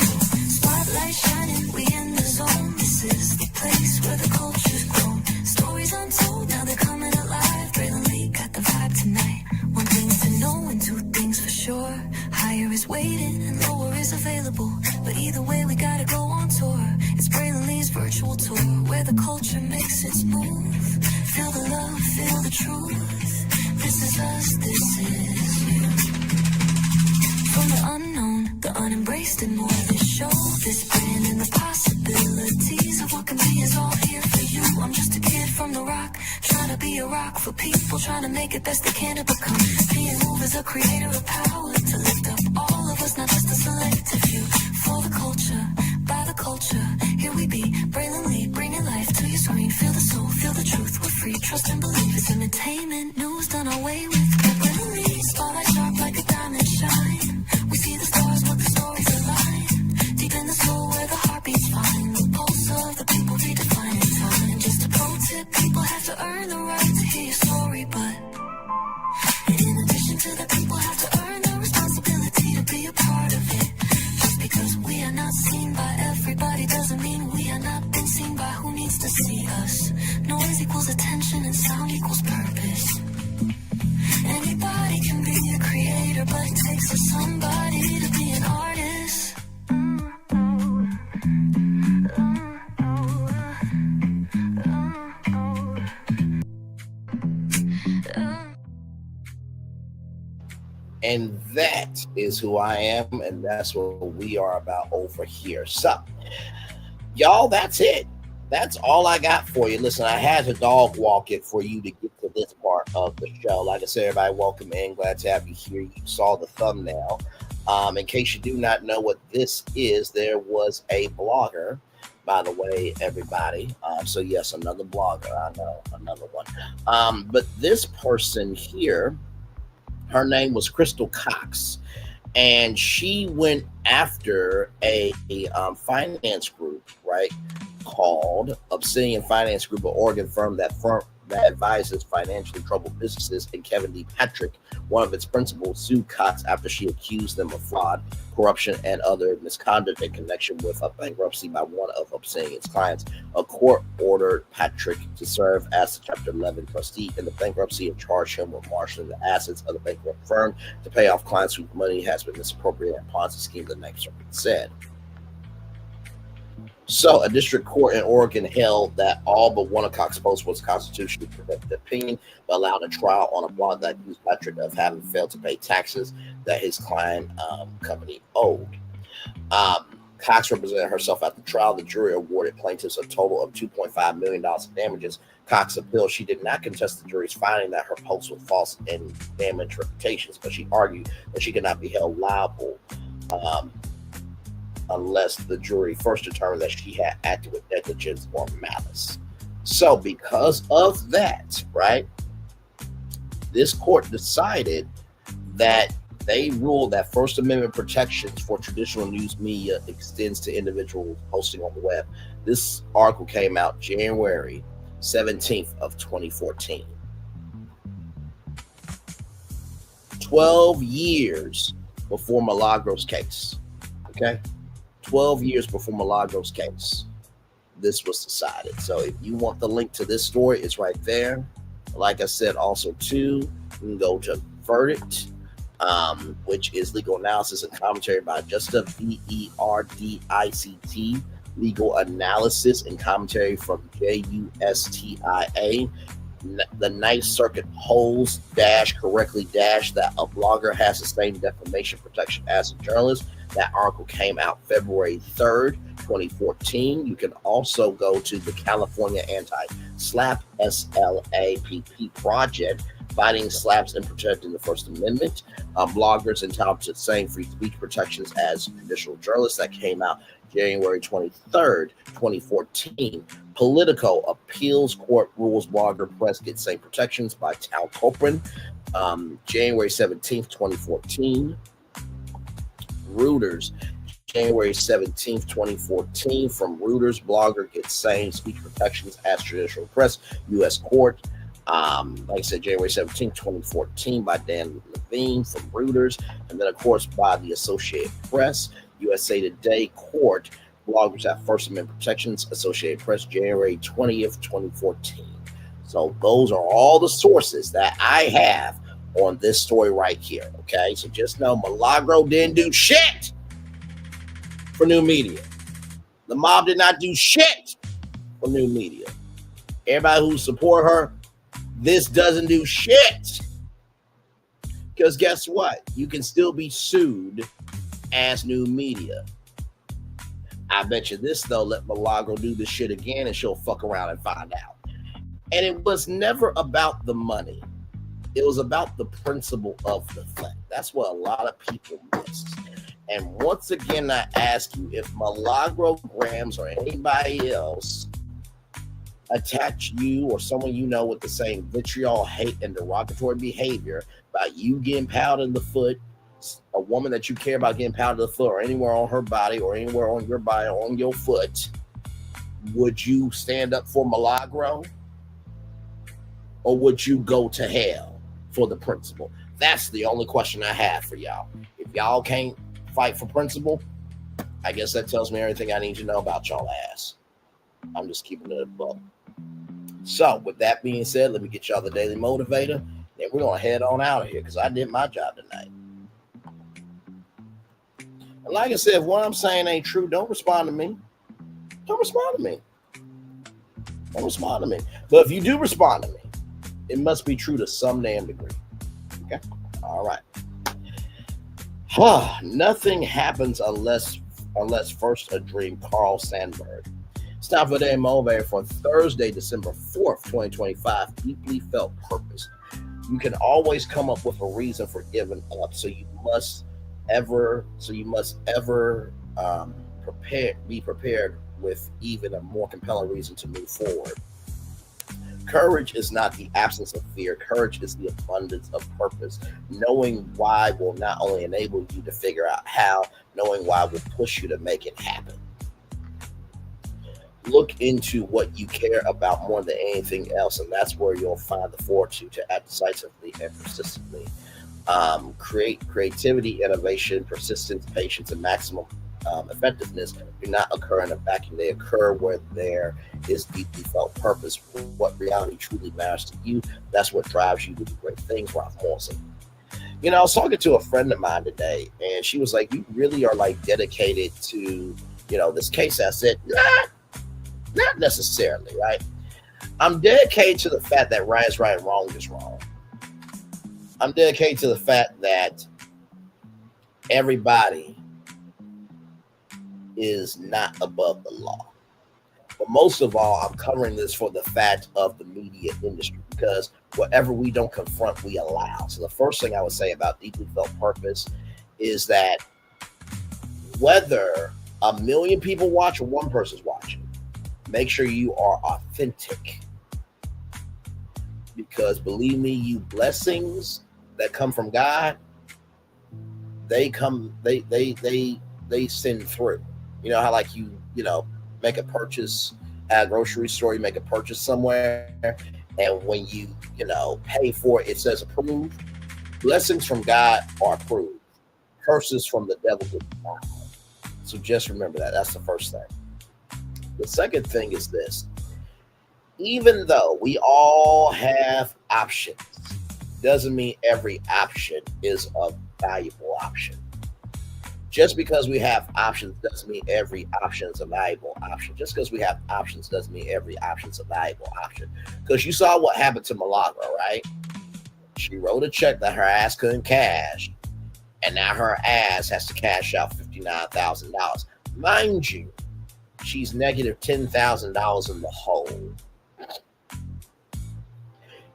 Spotlight shining, we in the zone. This is the place where the culture's grown. Stories untold, now they're coming alive. Braylon Lee got the vibe tonight. One thing to know and two things for sure. Higher is waiting and lower is available. But either way, we gotta go on tour. It's Braylon Lee's virtual tour, where the culture makes its move. Feel the love, feel the truth. This is us, this is you. From the unknown, the unembraced and more. This show, this brand and the possibilities of what can be is all here for you. I'm just a kid from the rock, trying to be a rock for people, trying to make it best they can to become. Being move as a creator of power to lift up all of us, not just a selective few. For the culture, by the culture, here we be. Braylon Lee, bringing life to your screen. Feel the soul, feel the truth. We're free, trust and believe. It's entertainment, news done our way with. Braylon Lee, spotlight sharp like a diamond shine. We see the stars, what the stories align. Deep in the soul where the heartbeats find. The pulse of the people redefining time. Just a pro tip, people have to earn the right to hear your story, but in addition to that, people have to earn the responsibility to be a part of it. here, but it takes somebody to be an artist. And that is who I am, and that's what we are about over here. So, y'all, that's it. That's all I got for you. Listen, I had to dog walk it for you to get to this part of the show. Like I said, everybody, welcome in. Glad to have you here. You saw the thumbnail. In case you do not know what this is, there was a blogger, by the way, everybody. So, yes, another blogger. I know, another one. But this person here, her name was Crystal Cox, and she went after a finance group, right, called Obsidian Finance Group, an Oregon firm that advises financially troubled businesses, and Kevin D. Patrick, one of its principals, sued Cox after she accused them of fraud, corruption, and other misconduct in connection with a bankruptcy by one of Obsidian's clients. A court ordered Patrick to serve as the Chapter 11 trustee in the bankruptcy and charged him with marshaling the assets of the bankrupt firm to pay off clients whose money has been misappropriated in Ponzi scheme, the Ninth Circuit said. So, a district court in Oregon held that all but one of Cox's posts was constitutionally protected opinion, but allowed a trial on a blog that accused Patrick of having failed to pay taxes that his client company owed. Cox represented herself at the trial. The jury awarded plaintiffs a total of $2.5 million in damages. Cox appealed. She did not contest the jury's finding that her posts were false and damaged reputations, but she argued that she could not be held liable unless the jury first determined that she had acted with negligence or malice. So because of that, right, this court decided that they ruled that First Amendment protections for traditional news media extends to individuals posting on the web. This article came out January 17th of 2014. 12 years before Milagro's case, okay? 12 years before Milagro's case, this was decided. So if you want the link to this story, it's right there. Like I said, also too, you can go to Verdict, which is legal analysis and commentary by Justa, VERDICT, legal analysis and commentary from JUSTIA. The Ninth Circuit holds correctly that a blogger has the same defamation protection as a journalist. That article came out February 3rd, 2014. You can also go to the California Anti-SLAPP, SLAPP project, fighting slaps and protecting the First Amendment. Bloggers entitled to the same free speech protections as traditional journalists. That came out January 23rd, 2014. Politico, appeals court rules blogger press gets same protections by Tal Copran. January 17th, 2014. Reuters, January 17th, 2014. From Reuters, blogger gets same speech protections as traditional press. U.S. court. Like I said, January 17th, 2014 by Dan Levine from Reuters. And then, of course, by the Associated Press. USA Today court, bloggers have First Amendment protections. Associated Press, January 20th, 2014. So those are all the sources that I have on this story right here. Okay, so just know Milagro didn't do shit for new media. The mob did not do shit for new media. Everybody who support her, this doesn't do shit. Because guess what? You can still be sued as new media. I bet you this, though, let Milagro do this shit again and she'll fuck around and find out. And it was never about the money. It was about the principle of the thing. That's what a lot of people miss. And once again, I ask you, if Milagro, Gramz, or anybody else attach you or someone you know with the same vitriol, hate, and derogatory behavior about you getting pounded in the foot, a woman that you care about getting pounded in the foot, or anywhere on her body, or anywhere on your body, or on your foot, would you stand up for Milagro? Or would you go to hell for the principle? That's the only question I have for y'all. If y'all can't fight for principle, I guess that tells me everything I need to know about y'all ass. I'm just keeping it above. So with that being said, let me get y'all the Daily Motivator. Then we're going to head on out of here because I did my job tonight. And like I said, if what I'm saying ain't true, don't respond to me. Don't respond to me. Don't respond to me. But if you do respond to me, it must be true to some damn degree. Okay? All right. Nothing happens unless first a dream. Carl Sandburg. It's time for the MOVA for Thursday, December 4th, 2025. Deeply felt purpose. You can always come up with a reason for giving up. So you must ever be prepared with even a more compelling reason to move forward. Courage is not the absence of fear. Courage is the abundance of purpose. Knowing why will not only enable you to figure out how, knowing why will push you to make it happen. Look into what you care about more than anything else, and that's where you'll find the fortitude to act decisively and persistently. Creativity, innovation, persistence, patience, and maximum effectiveness do not occur in a vacuum. They occur where there is deeply felt purpose. What reality truly matters to you, that's what drives you to do great things. Ralph Morrison. You know, I was talking to a friend of mine today, and she was like, you really are like dedicated to, this case. I said, not necessarily, right? I'm dedicated to the fact that right is right and wrong is wrong. I'm dedicated to the fact that everybody is not above the law. But most of all, I'm covering this for the fact of the media industry, because whatever we don't confront, we allow. So the first thing I would say about deeply felt purpose is that whether 1 million people watch or one person's watching, make sure you are authentic. Because believe me, you blessings that come from God, they send through. You know how like you make a purchase at a grocery store, you make a purchase somewhere, and when you pay for it, it says approved. Blessings from God are approved. Curses from the devil will be not. So just remember that. That's the first thing. The second thing is this. Even though we all have options, doesn't mean every option is a valuable option. Just because we have options doesn't mean every option is a valuable option. Just because we have options doesn't mean every option is a valuable option. Because you saw what happened to Milagro, right? She wrote a check that her ass couldn't cash, and now her ass has to cash out $59,000. Mind you, she's negative $10,000 in the hole.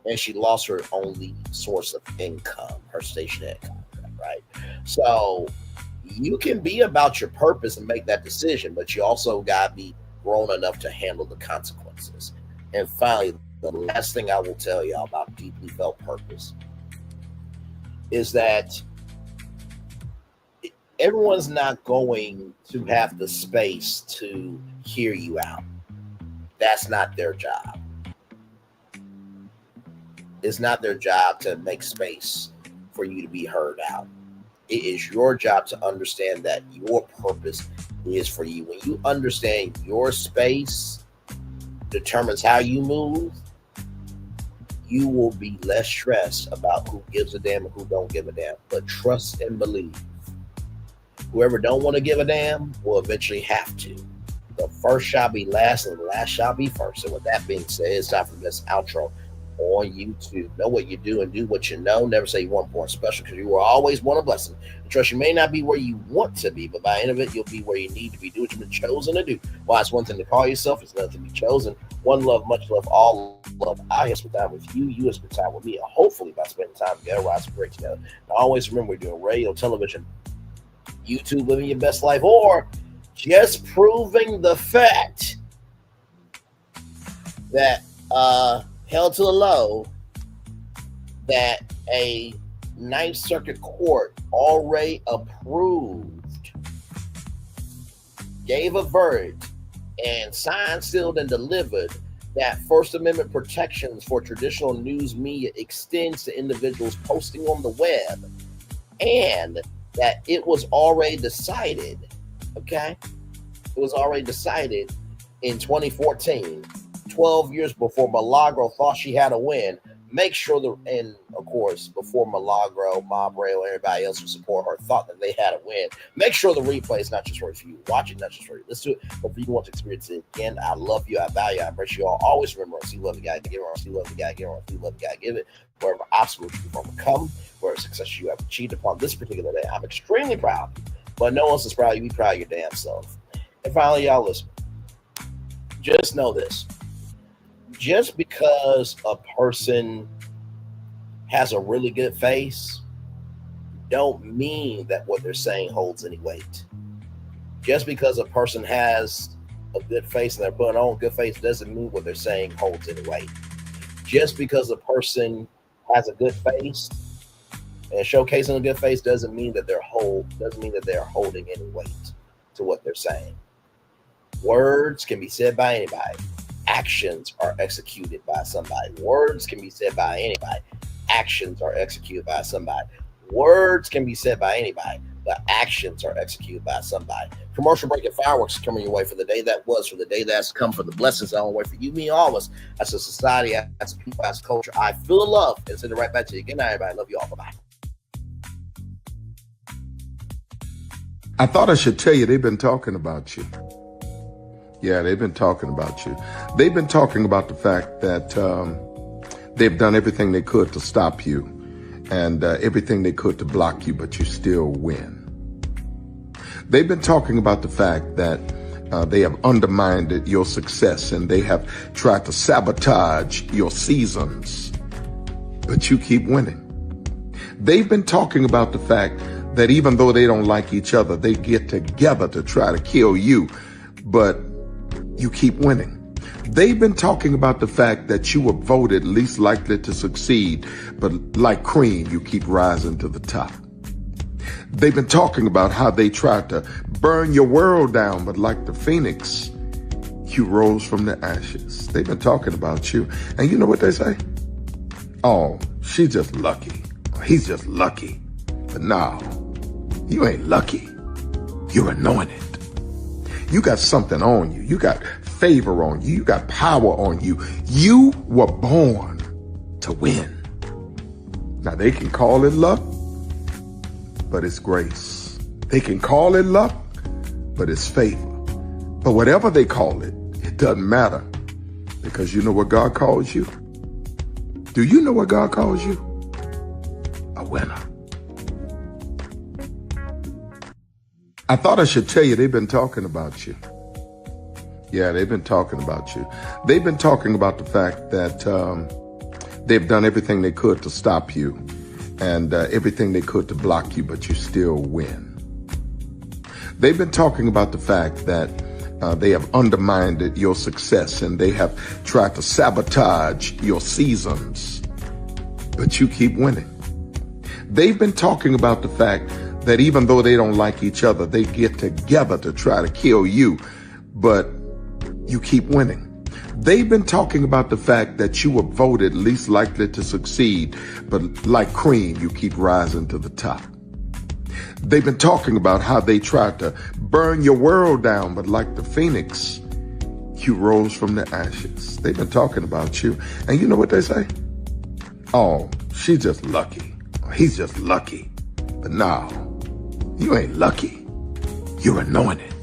And she lost her only source of income, her stationary contract, right? So you can be about your purpose and make that decision, but you also got to be grown enough to handle the consequences. And finally, the last thing I will tell y'all about deeply felt purpose is that everyone's not going to have the space to hear you out. That's not their job. It's not their job to make space for you to be heard out. It is your job to understand that your purpose is for you. When you understand your space determines how you move, you will be less stressed about who gives a damn and who don't give a damn. But trust and believe. Whoever don't want to give a damn will eventually have to. The first shall be last and the last shall be first. And with that being said, it's time for this outro on YouTube. Know what you do and do what you know. Never say you weren't born special, because you will always want a blessing. And trust, you may not be where you want to be, but by the end of it, you'll be where you need to be. Do what you've been chosen to do. Well, it's one thing to call yourself, it's another to be chosen. One love, much love, all love. I spend time with you, you spend time with me, and hopefully by spending time together, we'll have some great together. Now, always remember, we're doing radio, television, YouTube, living your best life, or just proving the fact that held to the low, that a Ninth Circuit Court already approved, gave a verdict, and signed, sealed, and delivered that First Amendment protections for traditional news media extends to individuals posting on the web, and that it was already decided, okay? It was already decided in 2014, 12 years before Milagro thought she had a win, make sure that, and of course, before Milagro, Mob Rail, and everybody else who support her thought that they had a win, make sure the replay is not just for you. Watch it, not just for you. Let's do it. But if you want to experience it again, I love you. I value you. I appreciate you all. Always remember, see love the guy, give it. See love the guy, give it. See love the guy, give it. Wherever obstacles you've overcome, wherever success you have achieved upon this particular day, I'm extremely proud. But no one else is proud of you. Be proud of your damn self. And finally, y'all listen. Just know this. Just because a person has a really good face don't mean that what they're saying holds any weight. Just because a person has a good face and they're putting on a good face doesn't mean what they're saying holds any weight. Just because a person has a good face and showcasing a good face doesn't mean that they're holding any weight to what they're saying. Words can be said by anybody. Actions are executed by somebody. Words can be said by anybody. Actions are executed by somebody. Words can be said by anybody, but actions are executed by somebody. Commercial break and fireworks coming your way for the day that was, for the day that's come, for the blessings on the way for you, me, all of us, as a society, as a people, as a culture. I feel the love and send it right back to you. Good night, everybody. Love you all. Bye-bye. I thought I should tell you they've been talking about you. Yeah, they've been talking about you. They've been talking about the fact that they've done everything they could to stop you and everything they could to block you, but you still win. They've been talking about the fact that they have undermined your success and they have tried to sabotage your seasons, but you keep winning. They've been talking about the fact that even though they don't like each other, they get together to try to kill you, but you keep winning. They've been talking about the fact that you were voted least likely to succeed, but like cream, you keep rising to the top. They've been talking about how they tried to burn your world down, but like the phoenix, you rose from the ashes. They've been talking about you. And you know what they say? Oh, she's just lucky. He's just lucky. But no, you ain't lucky. You're anointed. You got something on you. You got favor on you. You got power on you. You were born to win. Now they can call it luck, but it's grace. They can call it luck, but it's favor. But whatever they call it, it doesn't matter, because you know what God calls you? Do you know what God calls you? A winner. I thought I should tell you they've been talking about you. Yeah, they've been talking about you. They've been talking about the fact that they've done everything they could to stop you and everything they could to block you, but you still win. They've been talking about the fact that they have undermined your success and they have tried to sabotage your seasons, but you keep winning. They've been talking about the fact that even though they don't like each other, they get together to try to kill you, but you keep winning. They've been talking about the fact that you were voted least likely to succeed, but like cream, you keep rising to the top. They've been talking about how they tried to burn your world down, but like the phoenix, you rose from the ashes. They've been talking about you. And you know what they say? Oh, she's just lucky. He's just lucky. But no, you ain't lucky. You're anointed.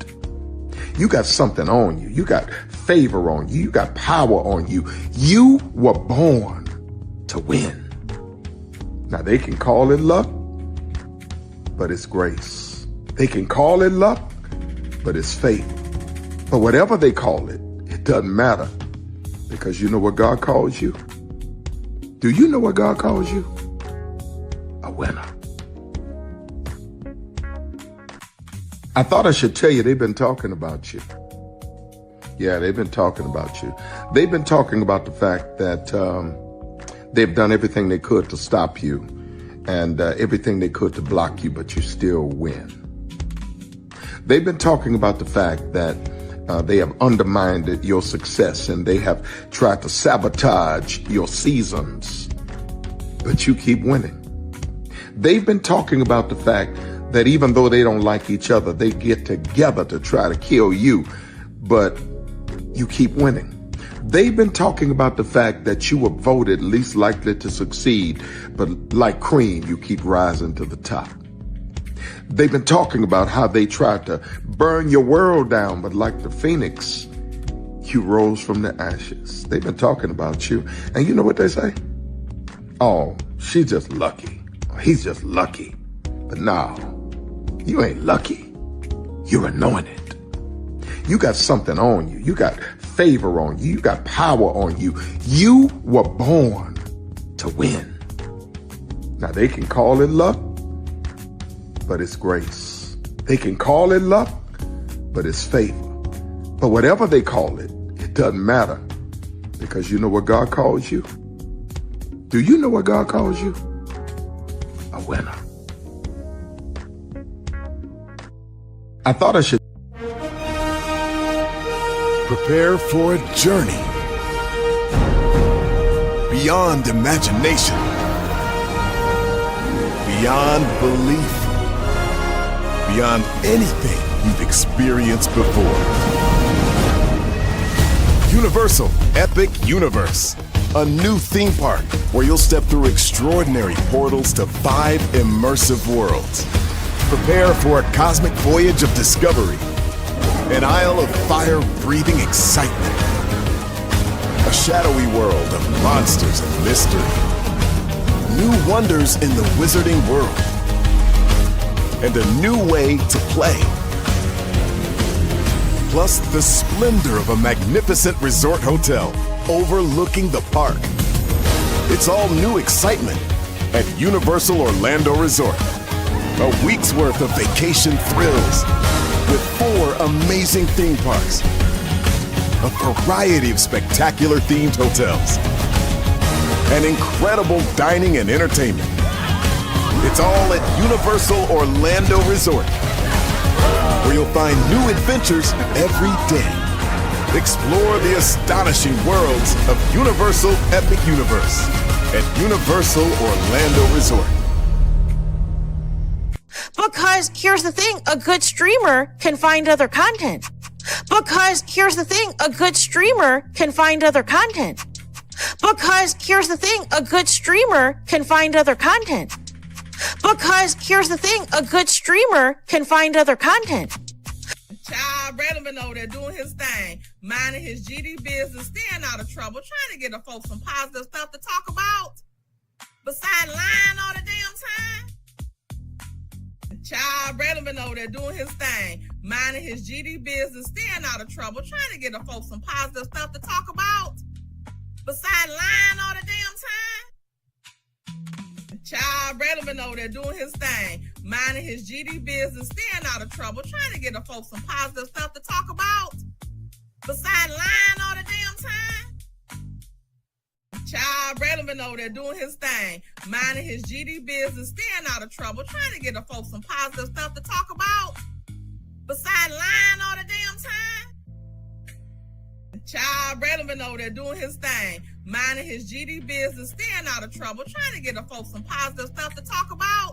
You got something on you. You got favor on you. You got power on you. You were born to win. Now they can call it luck, but it's grace. They can call it luck, but it's favor. But whatever they call it, it doesn't matter, because you know what God calls you? Do you know what God calls you? A winner. I thought I should tell you they've been talking about you. Yeah, they've been talking about you. They've been talking about the fact that they've done everything they could to stop you and everything they could to block you, but you still win. They've been talking about the fact that they have undermined your success and they have tried to sabotage your seasons, but you keep winning. They've been talking about the fact that even though they don't like each other, they get together to try to kill you, but you keep winning. They've been talking about the fact that you were voted least likely to succeed, but like cream, you keep rising to the top. They've been talking about how they tried to burn your world down, but like the phoenix, you rose from the ashes. They've been talking about you. And you know what they say? Oh, she's just lucky. He's just lucky. But no, you ain't lucky. You're anointed. You got something on you. You got favor on you. You got power on you. You were born to win. Now, they can call it luck, but it's grace. They can call it luck, but it's favor. But whatever they call it, it doesn't matter, because you know what God calls you? Do you know what God calls you? A winner. I thought I should prepare for a journey beyond imagination, beyond belief, beyond anything you've experienced before. Universal Epic Universe, a new theme park where you'll step through extraordinary portals to 5 immersive worlds. Prepare for a cosmic voyage of discovery, an isle of fire-breathing excitement, a shadowy world of monsters and mystery, new wonders in the wizarding world, and a new way to play. Plus the splendor of a magnificent resort hotel overlooking the park. It's all new excitement at Universal Orlando Resort. A week's worth of vacation thrills with 4 amazing theme parks, a variety of spectacular themed hotels, and incredible dining and entertainment. It's all at Universal Orlando Resort, where you'll find new adventures every day. Explore the astonishing worlds of Universal Epic Universe at Universal Orlando Resort. Because here's the thing, a good streamer can find other content. Because here's the thing, a good streamer can find other content. Because here's the thing, a good streamer can find other content. Because here's the thing, a good streamer can find other content. Child relevant over there doing his thing, minding his GD business, staying out of trouble, trying to get the folks some positive stuff to talk about. Besides lying all the damn time. Child relevant over there doing his thing, minding his GD business, staying out of trouble, trying to get the folks some positive stuff to talk about. Besides lying all the damn time. Child relevant over there doing his thing, minding his GD business, staying out of trouble, trying to get the folks some positive stuff to talk about. Besides lying all the damn time. Child relevant over there doing his thing, minding his GD business, staying out of trouble, trying to get the folks some positive stuff to talk about. Besides lying all the damn time. Child relevant over there doing his thing, minding his GD business, staying out of trouble, trying to get the folks some positive stuff to talk about.